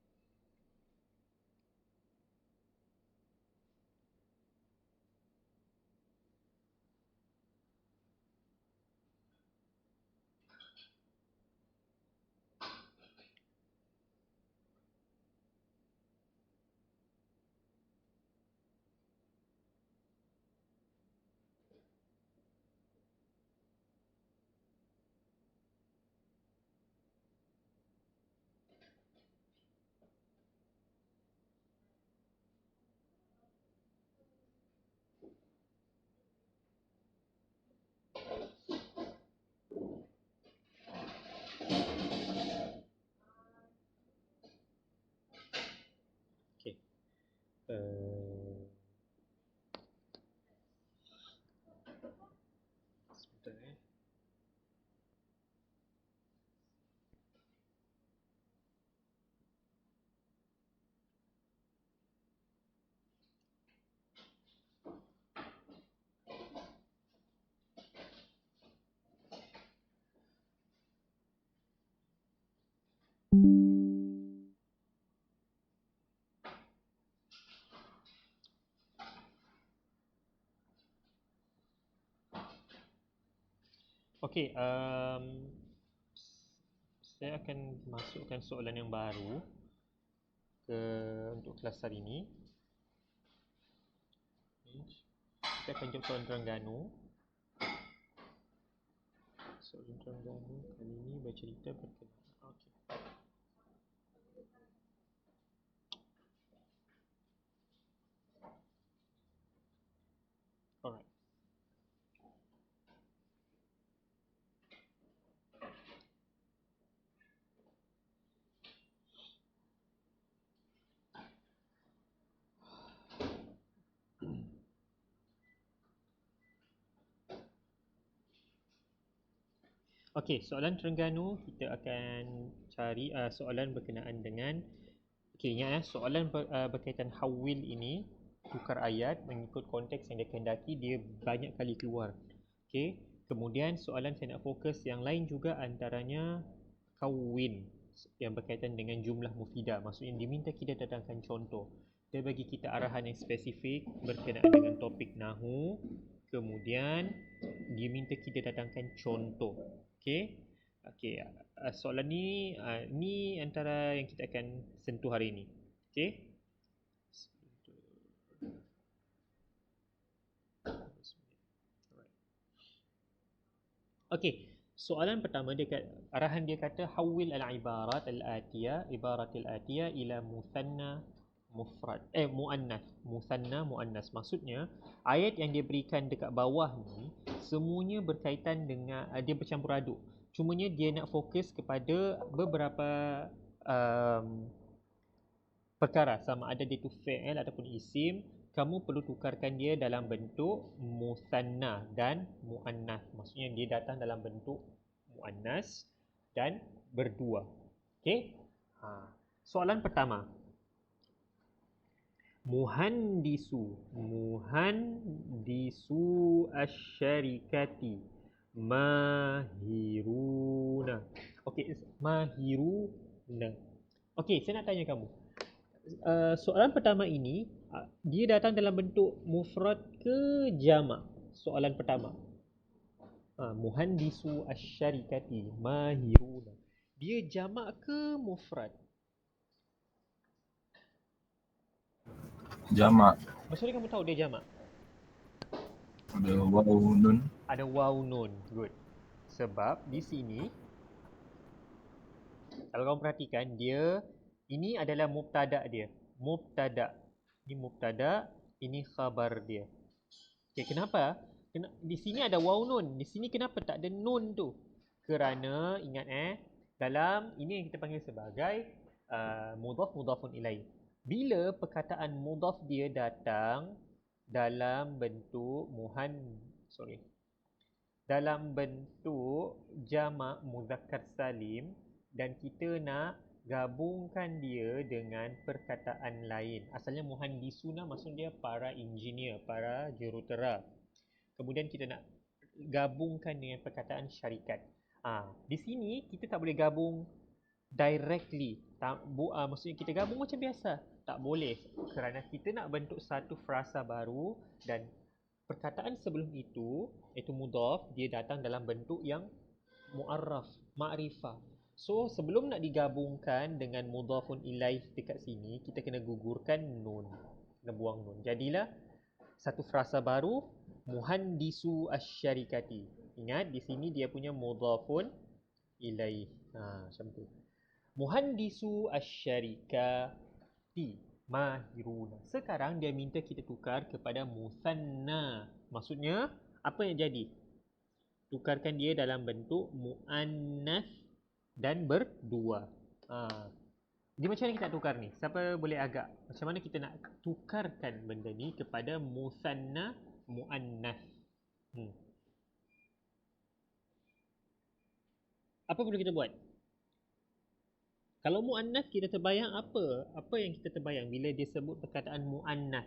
Okey. Sebentar Okey, saya akan masukkan soalan yang baru untuk kelas hari ini. Kita akan jawab soalan Terengganu. Soalan Terengganu kali ini bercerita berkenaan. Okey. Alright. Okey, soalan Terengganu kita akan cari soalan berkenaan dengan ingat soalan berkaitan hawil ini, tukar ayat mengikut konteks yang dikehendaki, dia banyak kali keluar. Okey, kemudian soalan saya nak fokus yang lain juga, antaranya kawin yang berkaitan dengan jumlah mufidah. Maksudnya diminta kita datangkan contoh. Dia bagi kita arahan yang spesifik berkenaan dengan topik nahu. Kemudian dia minta kita datangkan contoh. Okey. Okey, soalan ni antara yang kita akan sentuh hari ini. Okey. Okey, soalan pertama arahan dia kata hawil al-ibarat al-atiyah ila muthanna mufrad muannas, muthanna muannas. Maksudnya ayat yang dia berikan dekat bawah ni semuanya berkaitan dengan dia bercampur aduk. Cumanya dia nak fokus kepada beberapa perkara, sama ada dia tu fi'il ataupun isim. Kamu perlu tukarkan dia dalam bentuk muthanna dan muannas. Maksudnya dia datang dalam bentuk muannas dan berdua. Okey? Soalan pertama. Muhandisu asyarikati mahiruna. Okey, mahiruna. Okey, saya nak tanya kamu. Soalan pertama ini dia datang dalam bentuk mufrad ke jamak? Soalan pertama. Muhandisu asyarikati mahiruna. Dia jamak ke mufrad? Jamak. Maksudnya kamu tahu dia jamak? Ada waw nun. Ada waw nun. Good. Sebab di sini kalau kamu perhatikan dia ini adalah mubtada dia. Mubtada. Ini mubtada, ini khabar dia. Okey, kenapa? Di sini ada waw nun. Di sini kenapa tak ada nun tu? Kerana ingat dalam ini yang kita panggil sebagai mudhaf mudhafun ilaih. Bila perkataan mudhaf dia datang dalam bentuk dalam bentuk jamak muzakkar salim dan kita nak gabungkan dia dengan perkataan lain. Asalnya muhandisuna maksudnya para engineer, para jurutera. Kemudian kita nak gabungkan dengan perkataan syarikat. Di sini kita tak boleh gabung directly. Maksudnya kita gabung macam biasa. Tak boleh kerana kita nak bentuk satu frasa baru dan perkataan sebelum itu iaitu mudhaf dia datang dalam bentuk yang mu'arraf, ma'rifah. So sebelum nak digabungkan dengan mudhafun ilaih dekat sini kita kena gugurkan nun, kena buang nun. Jadilah satu frasa baru muhandisu asyarikati. Ingat di sini dia punya mudhafun ilaih. Macam tu. Muhandisu asyarikati mahiruna. Sekarang dia minta kita tukar kepada muthanna. Maksudnya apa yang jadi? Tukarkan dia dalam bentuk muannas dan berdua. Dia macam mana kita nak tukar ni? Siapa boleh agak? Macam mana kita nak tukarkan benda ni kepada muthanna muannas? Apa perlu kita buat? Kalau muannas kita terbayang apa? Apa yang kita terbayang bila dia sebut perkataan muannas?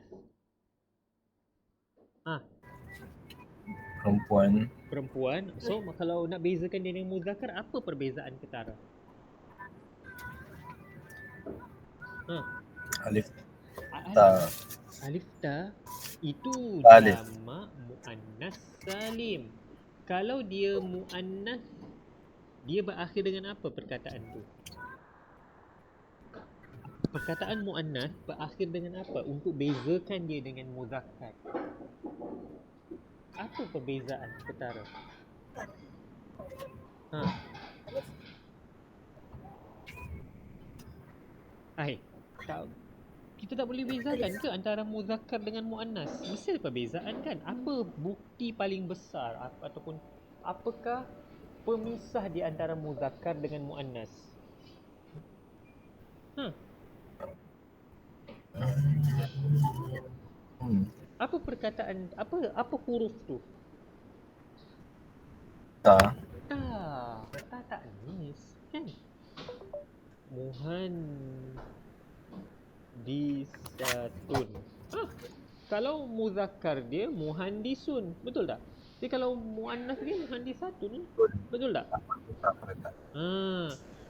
Perempuan. So kalau nak bezakan dia dengan muzakkar, apa perbezaan ketara? Alif ta. Alif ta itu Alif. jamak muannas salim. Kalau dia muannas, dia berakhir dengan apa perkataan tu? Perkataan muannas berakhir dengan apa untuk bezakan dia dengan muzakkar? Apa perbezaan ketara? Kita tak boleh bezakan ke antara muzakkar dengan muannas? Mesti ada perbezaan kan? Apa bukti paling besar ataupun apakah pemisah di antara muzakkar dengan muannas? Apa perkataan, apa huruf tu? Ta. Tak nis kan? Muhandisatun. Kalau muzakkar dia muhandisun, betul tak? Jadi kalau muannas dia muhandisatun, betul tak?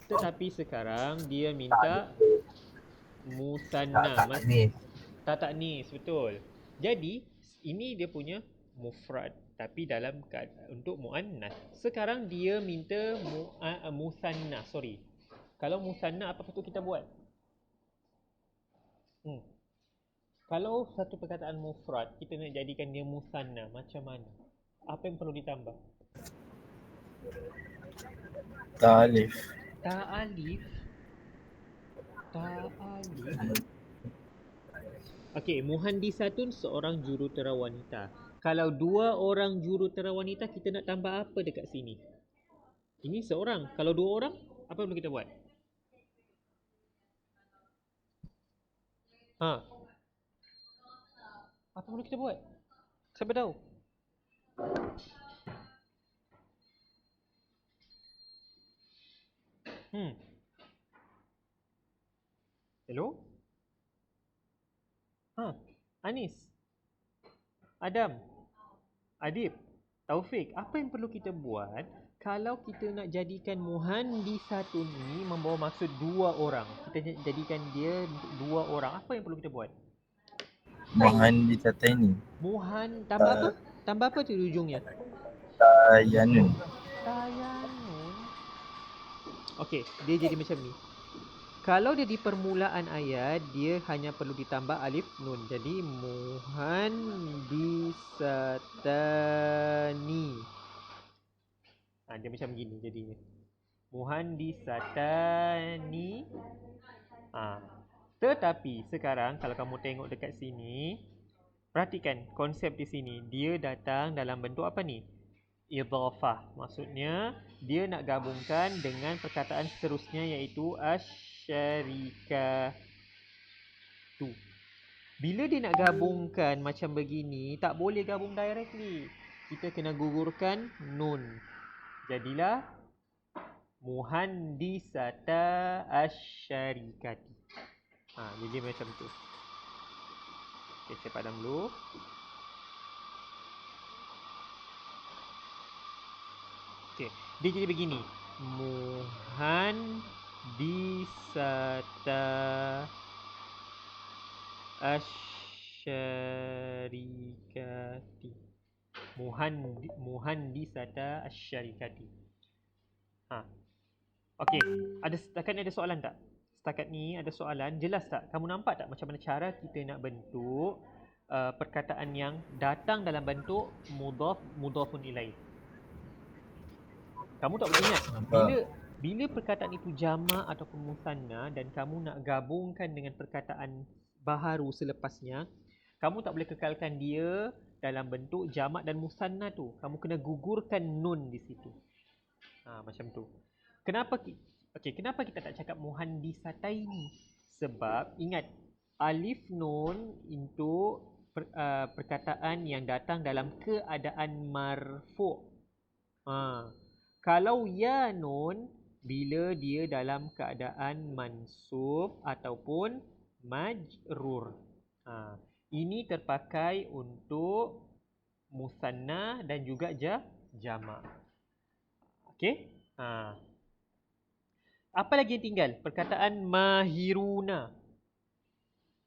Tetapi sekarang dia minta musanna. Tak nis, betul. Jadi ini dia punya mufrad. tapi untuk muannas. Sekarang dia minta musanna, sorry. Kalau musanna apa patut kita buat? Kalau satu perkataan mufrad kita nak jadikan dia musanna, macam mana? Apa yang perlu ditambah? Ta'alif. Ta'alif. Okey, muhandisatun seorang jurutera wanita. Kalau 2 orang jurutera wanita, kita nak tambah apa dekat sini? Ini seorang. Kalau 2 orang, apa perlu kita buat? Apa perlu kita buat? Siapa tahu? Hello? Anis, Adam, Adib, Taufik, apa yang perlu kita buat kalau kita nak jadikan muhandisatun ni membawa maksud 2 orang? Kita jadikan dia 2 orang. Apa yang perlu kita buat? Muhandisataini. Tambah apa? Tambah apa tu di ujungnya? Tayanun. Okey, dia jadi macam ni. Kalau dia di permulaan ayat, dia hanya perlu ditambah alif nun. Jadi muhandisatani. Dia macam gini jadinya. Muhandisatani. Tetapi sekarang kalau kamu tengok dekat sini, perhatikan konsep di sini. Dia datang dalam bentuk apa ni? Idhafah. Maksudnya dia nak gabungkan dengan perkataan seterusnya iaitu asyarikatu. Bila dia nak gabungkan macam begini, tak boleh gabung directly. Kita kena gugurkan nun. Jadilah muhandisata asyarikati. Jadi macam tu. Okay, saya padam dulu. Okay, dia jadi begini. Muhandisata asyarikati. Muhandisata asyarikati. Okey, setakat ni ada soalan tak? Setakat ni ada soalan, jelas tak? Kamu nampak tak macam mana cara kita nak bentuk perkataan yang datang dalam bentuk mudhafun ilaih? Kamu tak boleh ingat bila perkataan itu jamak ataupun musanna dan kamu nak gabungkan dengan perkataan baharu selepasnya, kamu tak boleh kekalkan dia dalam bentuk jamak dan musanna tu. Kamu kena gugurkan nun di situ. Macam tu. Kenapa kita tak cakap muhandisataini? Sebab ingat, alif nun untuk perkataan yang datang dalam keadaan marfu'. Kalau ya nun bila dia dalam keadaan mansub ataupun majrur. Ini terpakai untuk musanna dan juga jamak. Okey? Apa lagi yang tinggal? Perkataan mahiruna.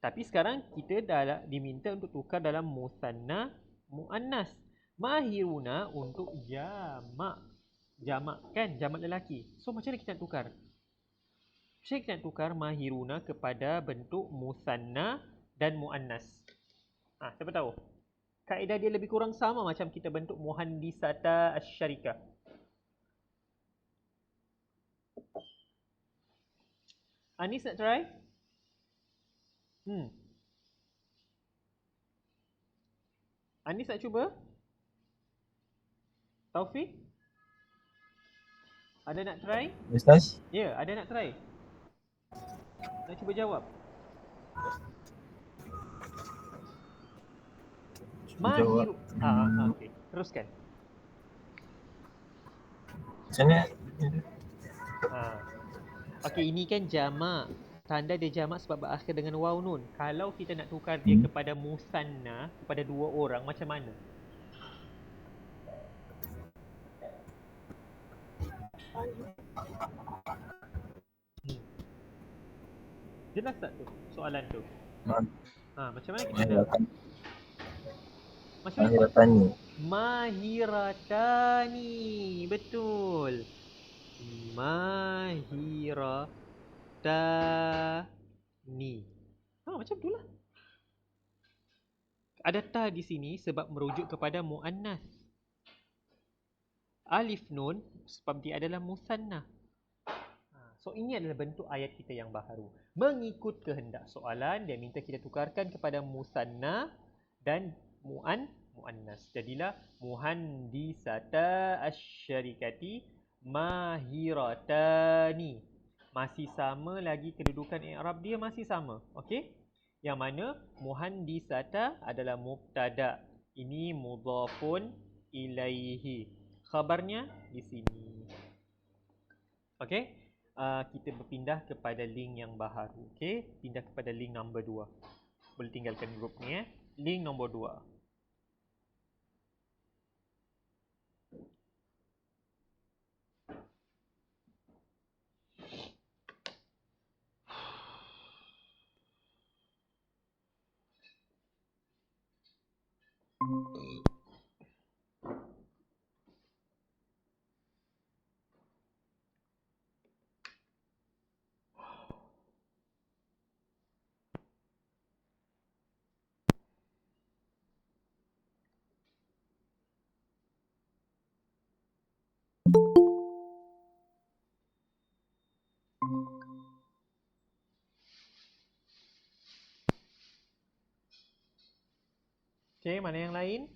Tapi sekarang kita dah diminta untuk tukar dalam musanna muannas. Mahiruna untuk jamak. Jamak kan? Jamak lelaki. So macam mana kita nak tukar? Macam mana kita nak tukar mahiruna kepada bentuk musanna dan muannas? Siapa tahu? Kaedah dia lebih kurang sama macam kita bentuk muhandisata asyarikah. Anis nak try? Anis nak cuba? Taufik? Ada nak try? Ustaz? Ya, ada nak try. Nak cuba jawab. Mahiru. Okey, teruskan. Macam mana? Okey, ini kan jamak. Tanda dia jamak sebab berakhir dengan waw nun. Kalau kita nak tukar dia kepada musanna, kepada 2 orang, macam mana? Jelas tak tu soalan tu? Macam mana kita nak? Macam mana? Mahiratani. Mahiratani. Betul. Mahiratani. Macam tu lah. Ada ta di sini sebab merujuk kepada muannas. Alif nun sebab dia adalah musanna. So ini adalah bentuk ayat kita yang baharu. Mengikut kehendak soalan, dia minta kita tukarkan kepada musanna dan muannas. Jadilah muhandisata asyarikati mahiratani. Masih sama lagi kedudukan i'rab dia, masih sama. Okey? Yang mana muhandisata adalah mubtada. Ini mudhafun ilaihi. Khabarnya di sini. Okey? Kita berpindah kepada link yang baharu. Okey? Pindah kepada link nombor 2. Boleh tinggalkan grup ni. Link nombor 2. Okey, mana yang lain?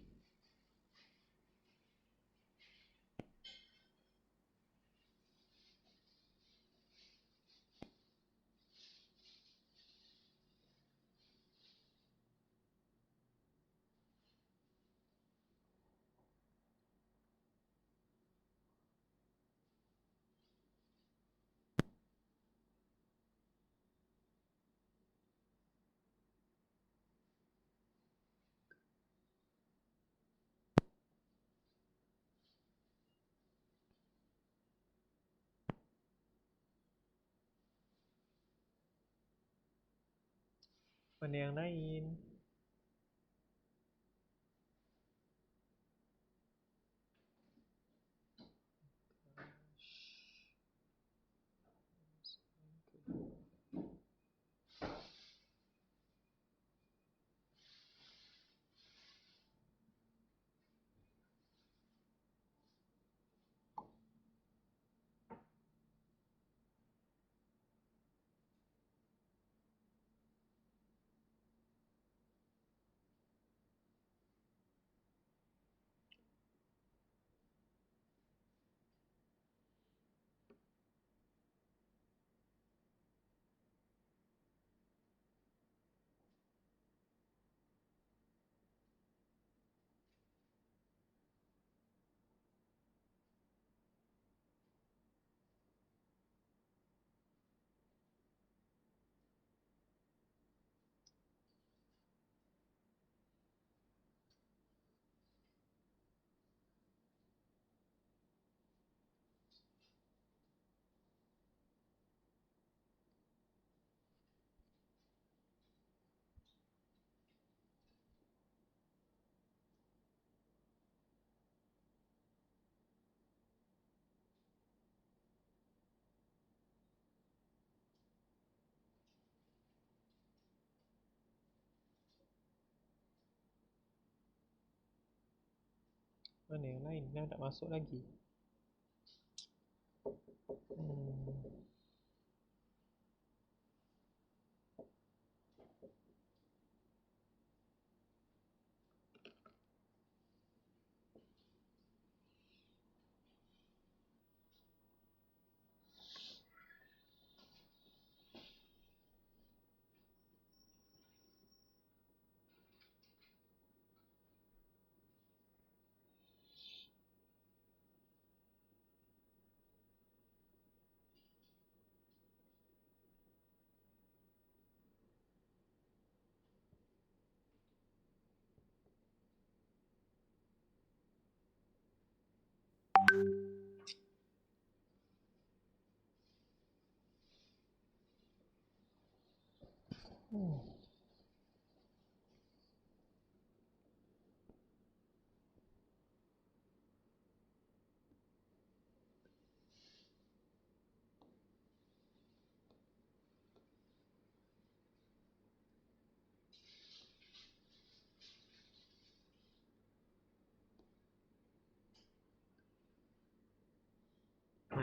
Mana yang lain? Mana yang lain? Yang tak masuk lagi.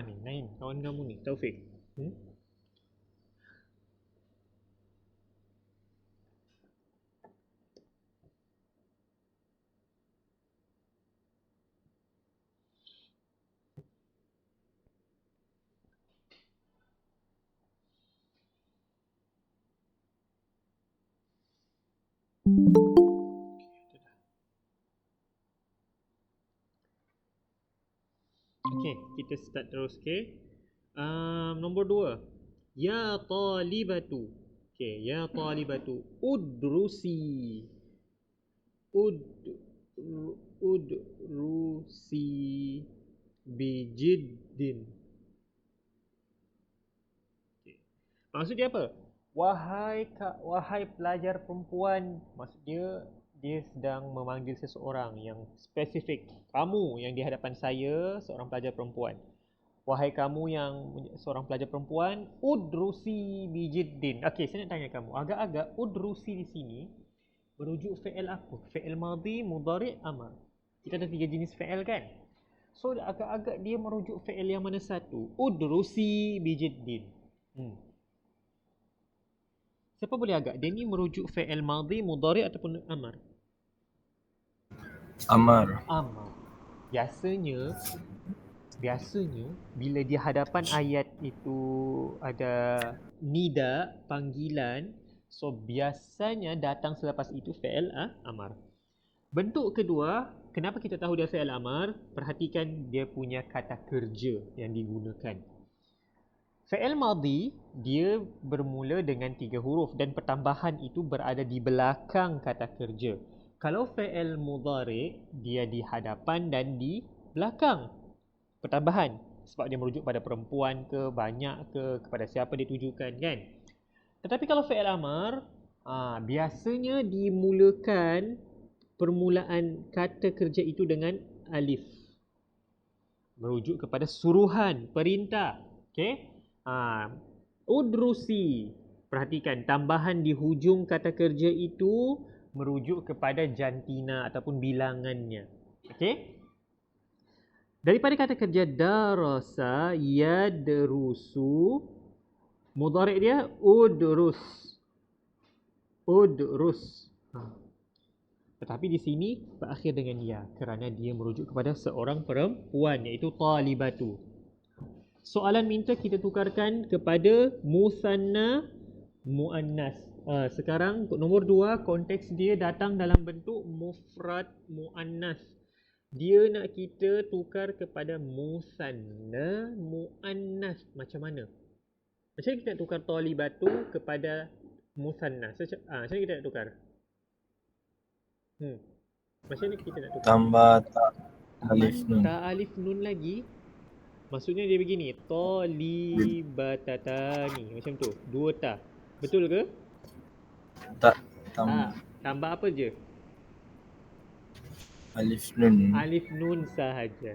ni, Naim, kawan kamu ni, Taufik. Okey, kita start terus, okey. Nombor 2. Ya talibatu. Okey, ya talibatu udrusi. Udrusi bijiddin. Okay. Maksud dia apa? Wahai pelajar perempuan, maksud dia sedang memanggil seseorang yang spesifik. Kamu yang di hadapan saya seorang pelajar perempuan. Wahai kamu yang seorang pelajar perempuan, udrusi bijiddin. Okey, saya nak tanya kamu, agak-agak udrusi di sini merujuk fi'il apa? Fi'il madhi, mudhari', amar. Kita ada 3 jenis fi'il kan? So agak-agak dia merujuk fi'il yang mana satu? Udrusi bijiddin. Siapa boleh agak? Dia ni merujuk fi'il madhi, mudhari' ataupun amar? Amar. Amar. Biasanya bila di hadapan ayat itu ada nida, panggilan, so biasanya datang selepas itu fi'il amar. Bentuk kedua, kenapa kita tahu dia fi'il amar? Perhatikan dia punya kata kerja yang digunakan. Fi'il madhi, dia bermula dengan 3 huruf dan pertambahan itu berada di belakang kata kerja. Kalau fi'il mudhari', dia di hadapan dan di belakang pertambahan. Sebab dia merujuk pada perempuan ke, banyak ke, kepada siapa dia tujukan kan. Tetapi kalau fi'il amar, biasanya dimulakan permulaan kata kerja itu dengan alif. Merujuk kepada suruhan, perintah. Okey? Udrusi. Perhatikan, tambahan di hujung kata kerja itu merujuk kepada jantina ataupun bilangannya. Okey? Daripada kata kerja darasa, yadrusu, mudhari' dia udrus. Udrus. Tetapi di sini berakhir dengan ya kerana dia merujuk kepada seorang perempuan iaitu talibatu. Soalan minta kita tukarkan kepada musanna muannas. Sekarang untuk nombor 2, konteks dia datang dalam bentuk mufrad muannas. Dia nak kita tukar kepada musanna muannas. Macam mana? Macam mana kita nak tukar talibatu kepada musanna? Macam mana kita nak tukar? Macam mana kita nak tukar? Tambah tak alif nun. Tak alif nun lagi. Maksudnya dia begini, talibatatani. Macam tu, 2 ta. Betul ke? Tak tambah Tambah apa je? alif nun. Alif nun sahaja.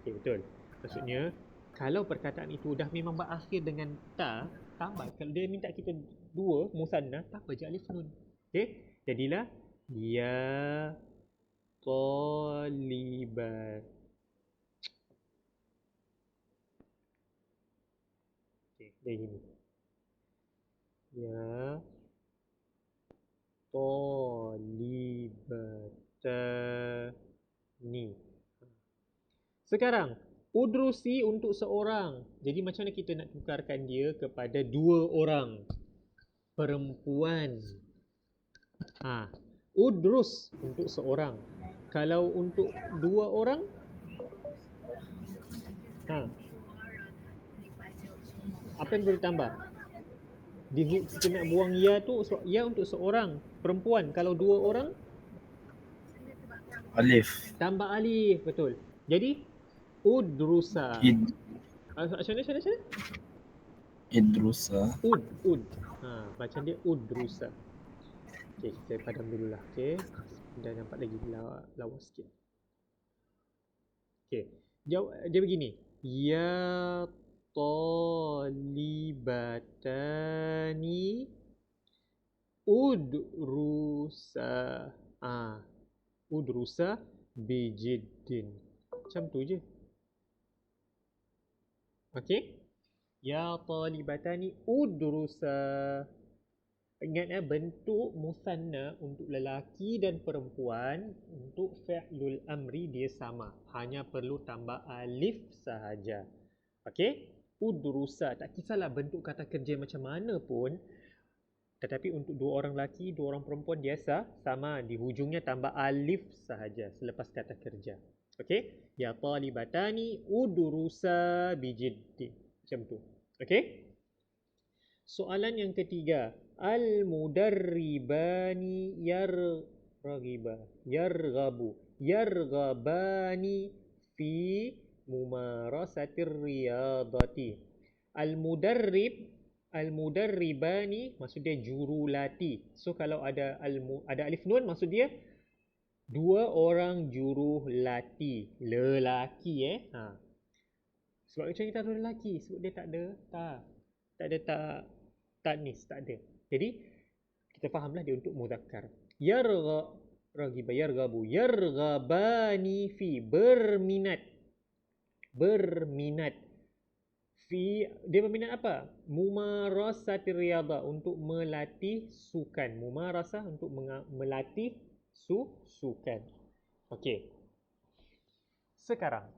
Okey, betul. Maksudnya kalau perkataan itu dah memang berakhir dengan ta, tambah. Kalau dia minta kita 2 musanna, tambah je alif nun. Okey? Jadilah ya talibat. Okey, dia gini. Ya talibatani. Sekarang udrusi untuk seorang. Jadi macam mana kita nak tukarkan dia kepada 2 orang perempuan? Udrus untuk seorang. Kalau untuk 2 orang, apa yang boleh tambah? Kita nak buang ya tu, ya untuk seorang perempuan. Kalau 2 orang, Alif. tambah alif, betul. Jadi udrusa. Macam mana? Idrusa. Ud. Macam dia udrusa. Okey, saya padam dululah. Okey. Dah nampak lagi lawas sikit. Okey. Dia begini. Ya talibatani udrusa. Udrusa bijiddin. Macam tu je. Okey? Ya talibatani udrusa. Ingat bentuk musanna untuk lelaki dan perempuan untuk fi'lul amri dia sama. Hanya perlu tambah alif sahaja. Okey? Udrusa. Tak kisahlah bentuk kata kerja macam mana pun. Tetapi untuk dua orang lelaki, dua orang perempuan biasa sama. Di hujungnya tambah alif sahaja selepas kata kerja. Okey? Ya talibatani udrusa bijiddi. Macam tu. Okey? Soalan yang ketiga. Al-mudarribani yarghabani fi mumarasatir riyadati. Al-mudarribani maksud dia jurulati. So kalau ada alif nun maksud dia dua orang jurulati. Lelaki Sebab macam kita ada lelaki, sebab dia tak ada tanis, tak ada. Jadi kita fahamlah dia untuk muzakkar. Yarghabani fi berminat. Fi dia berminat apa? Mumarasatir riyadhah untuk melatih sukan. Mumarasah untuk melatih sukan. Okey. Sekarang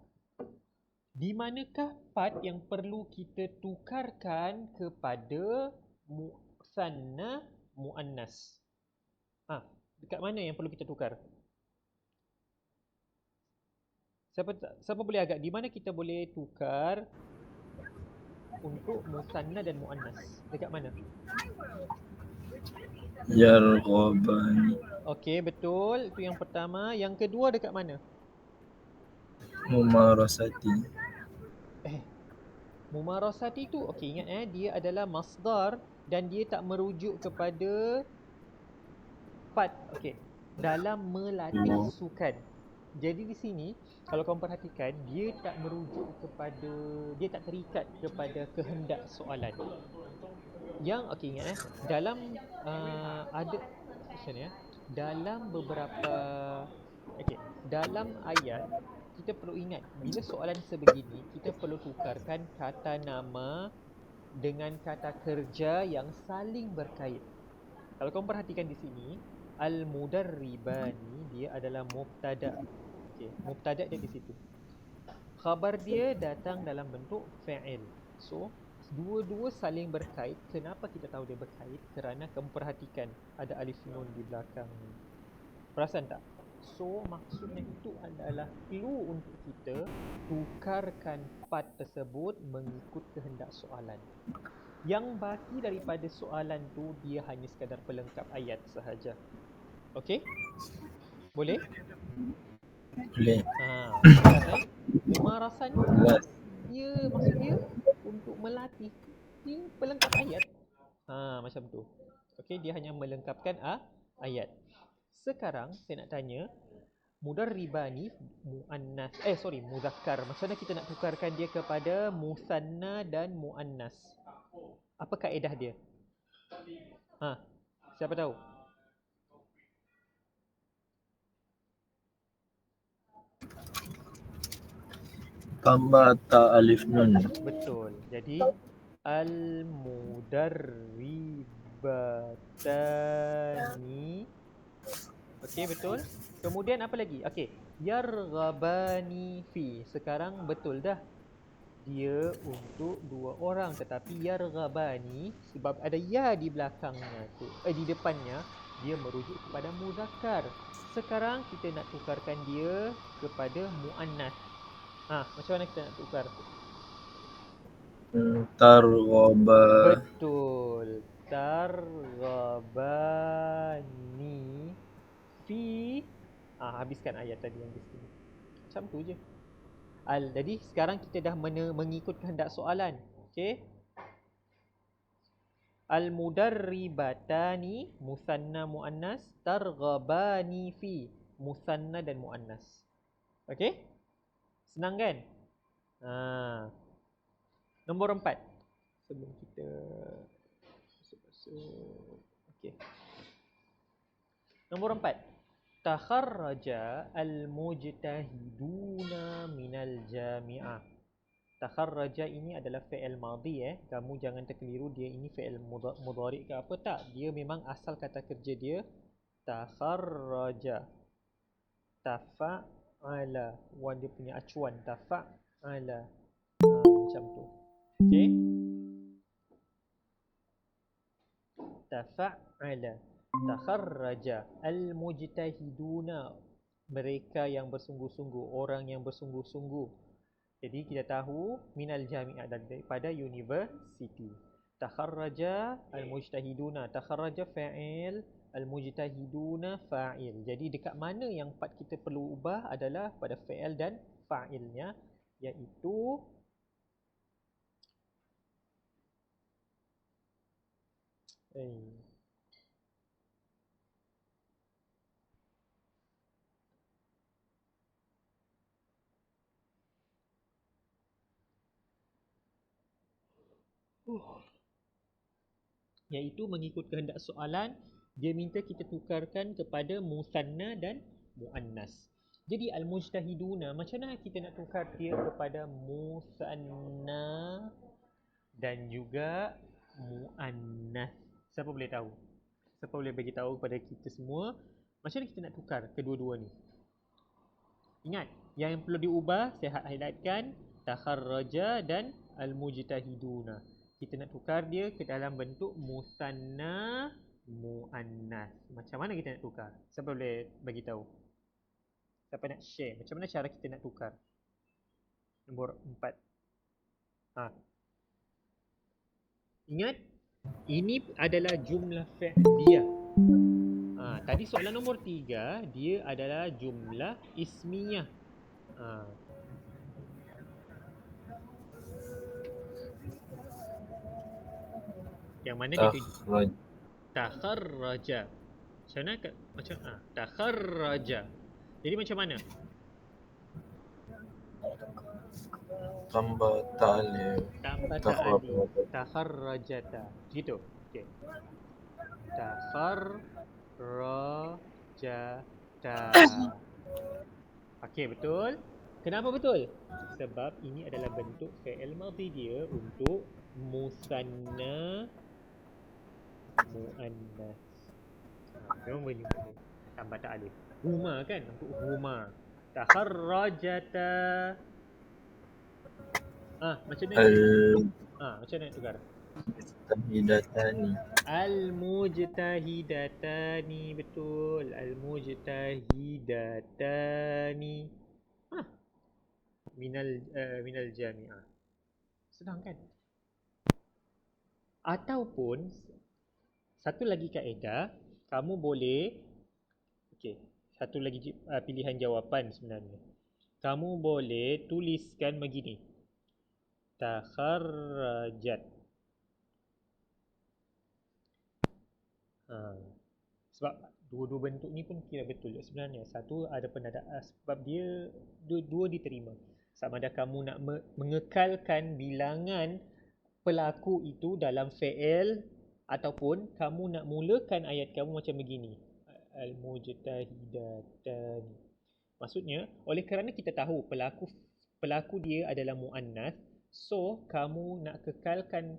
di manakah part yang perlu kita tukarkan kepada musanna muannas? Dekat mana yang perlu kita tukar? Siapa boleh agak di mana kita boleh tukar untuk musanna dan muannas? Dekat mana? Yarghabani. Okey, betul. Itu yang pertama. Yang kedua dekat mana? Mumarasati. Mumarasati tu okey, ingat dia adalah masdar dan dia tak merujuk kepada part. Okey. Dalam melatih sukan. Jadi di sini kalau kau perhatikan dia tak merujuk kepada, dia tak terikat kepada kehendak soalan. Yang okey ingat dalam ada macam ni dalam beberapa dalam ayat kita perlu ingat bila soalan sebegini kita perlu tukarkan kata nama dengan kata kerja yang saling berkait. Kalau kau perhatikan di sini al-mudarribani dia adalah mubtada. Okey, mubtada dia di situ. Khabar dia datang dalam bentuk fa'il. So dua-dua saling berkait. Kenapa kita tahu dia berkait? Kerana kamu perhatikan ada alif nun di belakang ni. Perasan tak? So maksudnya itu adalah clue untuk kita tukarkan part tersebut mengikut kehendak soalan. Yang baki daripada soalan tu dia hanya sekadar pelengkap ayat sahaja. Okey? Boleh? Boleh. Mumarasan dia maksud dia untuk melatih. Ini pelengkap ayat. Macam tu. Okey, dia hanya melengkapkan ayat. Sekarang saya nak tanya mudarribani muannas muzakkar. Macam mana kita nak tukarkan dia kepada musanna dan muannas? Apa kaedah dia? Siapa tahu? Tambah ta alif nun. Betul. Jadi al-mudarribatani. Okey, betul. Kemudian apa lagi? Okey, yarghabani fi. Sekarang betul dah. Dia untuk dua orang tetapi yarghabani sebab ada ya di belakangnya tu. Di depannya dia merujuk kepada muzakkar. Sekarang kita nak tukarkan dia kepada muannas. Macam mana kita nak tukar? Targhaba. Betul. Targhabani fi. Habiskan ayat tadi yang di sini. Macam tu je. Jadi sekarang kita dah mengikut kehendak soalan. Okey. Al-mudarribatani musanna muannas, targhabani fi musanna dan muannas. Okey? Senang kan? Nombor 4. Sebelum kita masuk. Okey. Nombor 4. Takharraja al-mujtahiduna minal jami'ah. Takharraja ini adalah fi'il madhi Kamu jangan terkeliru dia ini fi'il mudhari' ke apa, tak. Dia memang asal kata kerja dia takharraja. Tafa'ala. Wan dia punya acuan tafa'ala. Macam tu. Okey. Tafa'ala. Takharraja al-mujtahiduna, mereka yang bersungguh-sungguh, orang yang bersungguh-sungguh. Jadi kita tahu minal jami'ah, daripada university. Takharraja al-mujtahiduna, takharraja fa'il, al-mujtahiduna fa'il. Jadi dekat mana yang part kita perlu ubah adalah pada fa'il dan fa'ilnya, iaitu iaitu mengikut kehendak soalan, dia minta kita tukarkan kepada musanna dan muannas. Jadi al-mujtahiduna, macam mana kita nak tukar dia kepada musanna dan juga muannas? Siapa boleh tahu? Siapa boleh bagi tahu kepada kita semua macam mana kita nak tukar kedua-dua ni? Ingat, yang perlu diubah saya highlightkan takharraja dan al-mujtahiduna. Kita nak tukar dia ke dalam bentuk musanna muannas. Macam mana kita nak tukar? Siapa boleh bagi tahu? Siapa nak share macam mana cara kita nak tukar? Nombor 4. Ingat, ini adalah jumlah fi'liyah. Tadi soalan nombor 3 dia adalah jumlah ismiyah. Yang mana dia takharraja. Macam mana macam takharraja. Jadi macam mana? Tambah ta'alif. Tambah ta'alif. Takharrajata. Gitu. Okey. Takharrajata. Okey, betul. Kenapa betul? Sebab ini adalah bentuk fi'il madhi dia untuk musanna muannas. Memang boleh betul. Tambah ta'alif. Huma kan, untuk huma. Takharrajata. Macam mana? Macam mana nak tukar? Mujtahidatani. Al-mujtahidatani, betul. Al-mujtahidatani. Minal jami'ah. Senang kan? Ataupun satu lagi kaedah, kamu boleh satu lagi pilihan jawapan sebenarnya. Kamu boleh tuliskan begini. Takharrajat. Sebab dua-dua bentuk ni pun kira betul sebenarnya. Satu ada penadaan sebab dia dua diterima. Sama ada kamu nak mengekalkan bilangan pelaku itu dalam fi'il ataupun kamu nak mulakan ayat kamu macam begini. Al-mujtahidatan. Maksudnya, oleh kerana kita tahu pelaku dia adalah muannas, so kamu nak kekalkan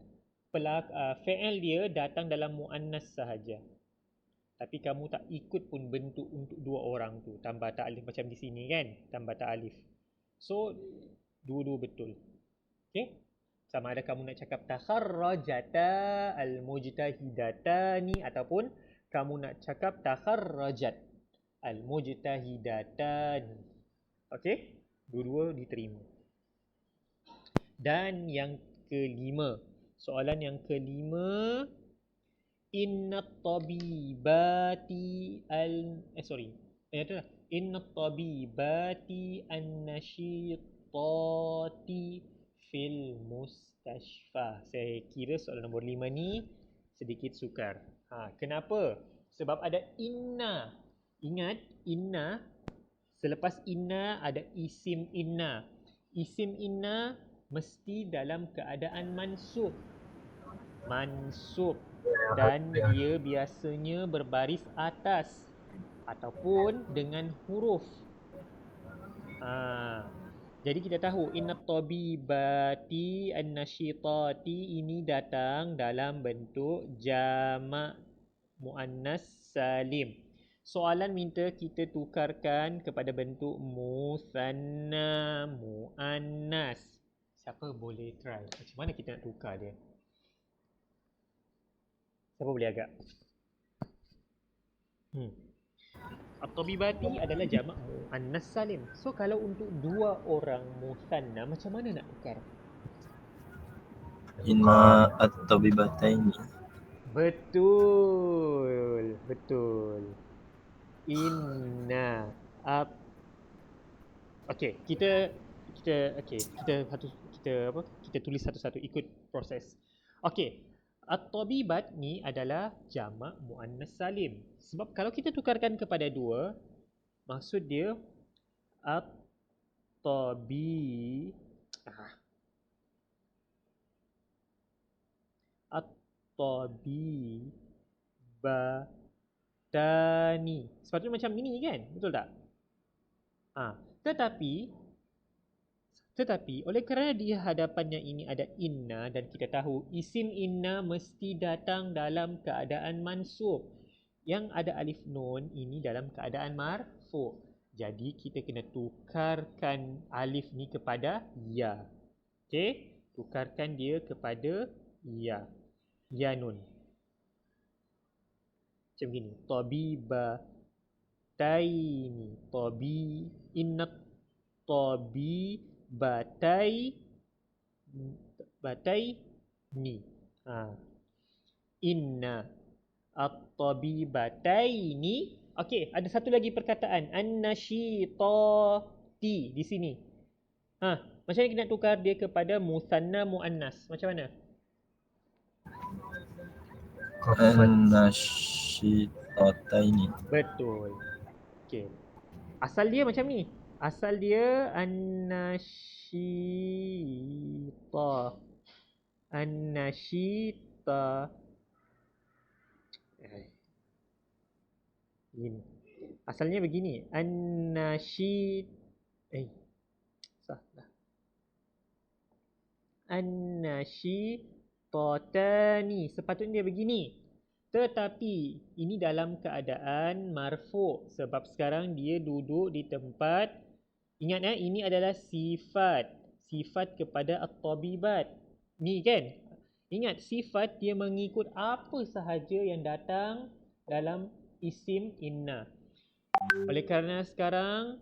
fi'il dia datang dalam muannas sahaja. Tapi kamu tak ikut pun bentuk untuk dua orang tu. Tambah ta'alif macam di sini kan, tambah ta'alif. So dua-dua betul. Okey? Sama ada kamu nak cakap takharrajata al-mujtahidatani ataupun kamu nak cakap takharrajat al-mujtahidatani. Okey? Dua-dua diterima. Dan yang kelima, soalan yang kelima, innat tabibati innat tabibati an-nashitati fil mustashfa. Saya kira soalan nombor 5 ni sedikit sukar. Kenapa? Sebab ada inna. Ingat, inna, selepas inna ada isim inna. Isim inna mesti dalam keadaan mansub. Dan dia biasanya berbaris atas ataupun dengan huruf. Jadi kita tahu inna tabibati an-nasyitati ini datang dalam bentuk jamak muannas salim. Soalan minta kita tukarkan kepada bentuk musanna muannas. Siapa boleh try? Macam mana kita nak tukar dia? Siapa boleh agak? At-tabibati adalah jamak muannas salim. So kalau untuk dua orang musanna macam mana nak tukar? Inna at-tabibataini. Betul. Inna okey, kita tulis satu-satu ikut proses. Okey. At-tabibat ni adalah jamak muannas salim. Sebab kalau kita tukarkan kepada dua, maksud dia at-tabibatani. Sepatutnya macam ini kan? Betul tak? Tetapi oleh kerana di hadapannya ini ada inna dan kita tahu isim inna mesti datang dalam keadaan mansub. Yang ada alif nun ini dalam keadaan marfu. Jadi kita kena tukarkan alif ni kepada ya. Okey? Tukarkan dia kepada ya. Ya nun. Macam gini. Tabibataini. Inna bataini. Inna at-tabibataini. Okey, ada satu lagi perkataan an-nasyitati di sini. Macam mana kita nak tukar dia kepada musanna muannas? Macam mana? An-nasyitataini. Betul. Okey. Asal dia macam ni. Asal dia an-nasyita. Ini. Asalnya begini. An-nasyitotani. Sepatutnya dia begini. Tetapi ini dalam keadaan marfu sebab sekarang dia duduk di tempat, ingat ini adalah sifat kepada at-tabibat. Ni kan? Ingat sifat dia mengikut apa sahaja yang datang dalam isim inna. Oleh kerana sekarang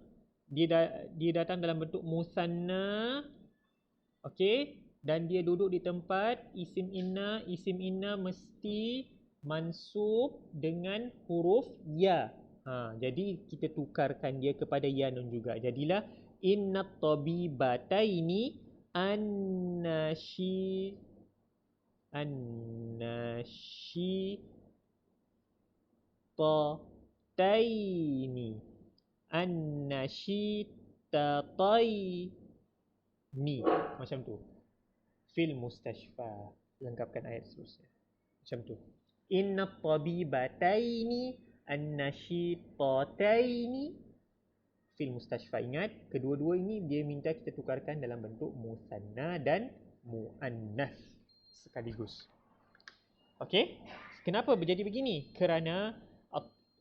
dia datang dalam bentuk musanna. Okey, dan dia duduk di tempat isim inna mesti mansub dengan huruf ya. Jadi kita tukarkan dia kepada ya nun juga. Jadilah inna tabibataini an-nasyitataini. Macam tu. Fil mustashfa. Lengkapkan ayat seterusnya. Macam tu. Inna tabibataini an-nasyitataini fil mustashfa. Ingat, kedua-dua ini dia minta kita tukarkan dalam bentuk musanna dan muannas sekaligus. Okey? Kenapa berjadi begini? Kerana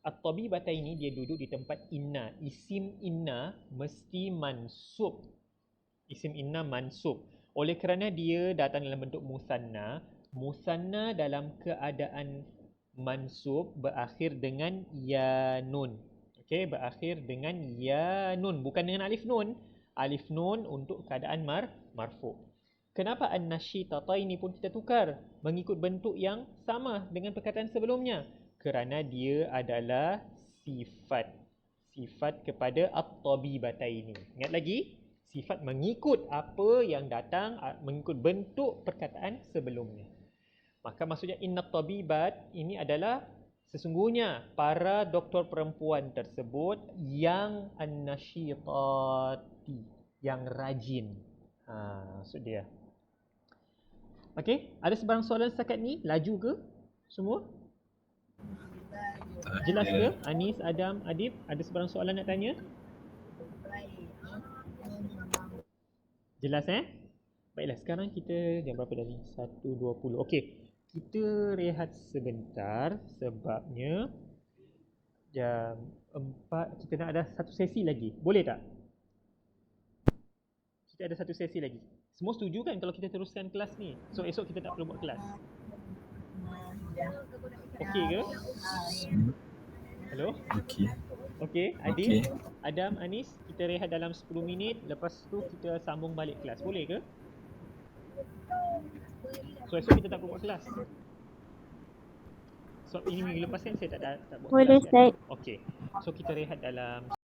at-tabibataini dia duduk di tempat inna. Isim inna mesti mansub. Isim inna mansub. Oleh kerana dia datang dalam bentuk musanna, musanna dalam keadaan mansub berakhir dengan ya nun. Okey, berakhir dengan ya nun, bukan dengan alif nun. Alif nun untuk keadaan marfu. Kenapa an-nasyitataini pun kita tukar mengikut bentuk yang sama dengan perkataan sebelumnya? Kerana dia adalah sifat kepada at-tabibataini. Ingat lagi? Sifat mengikut apa yang datang, mengikut bentuk perkataan sebelumnya. Maka maksudnya inna tabibat ini adalah sesungguhnya para doktor perempuan tersebut yang an-nasyitati, yang rajin. Maksud dia. Okey, ada sebarang soalan setakat ni? Laju ke semua? Jelas ke? Anis, Adam, Adib, ada sebarang soalan nak tanya? Jelas Baiklah, sekarang kita jam berapa tadi? 1.20. Okey. Kita rehat sebentar sebabnya jam 4 kita nak ada satu sesi lagi. Boleh tak? Kita ada satu sesi lagi. Semua setuju kan kalau kita teruskan kelas ni? So esok kita tak perlu buat kelas. Okey ke? Hello? Okey. Okey, Adi, Okey. Adam, Anis, kita rehat dalam 10 minit. Lepas tu kita sambung balik kelas. Boleh ke? So esok kita tak perlu buat kelas. So ini minggu lepas kan saya tak buat Boleh, kelas kan? Ustaz. Okey. So kita rehat dalam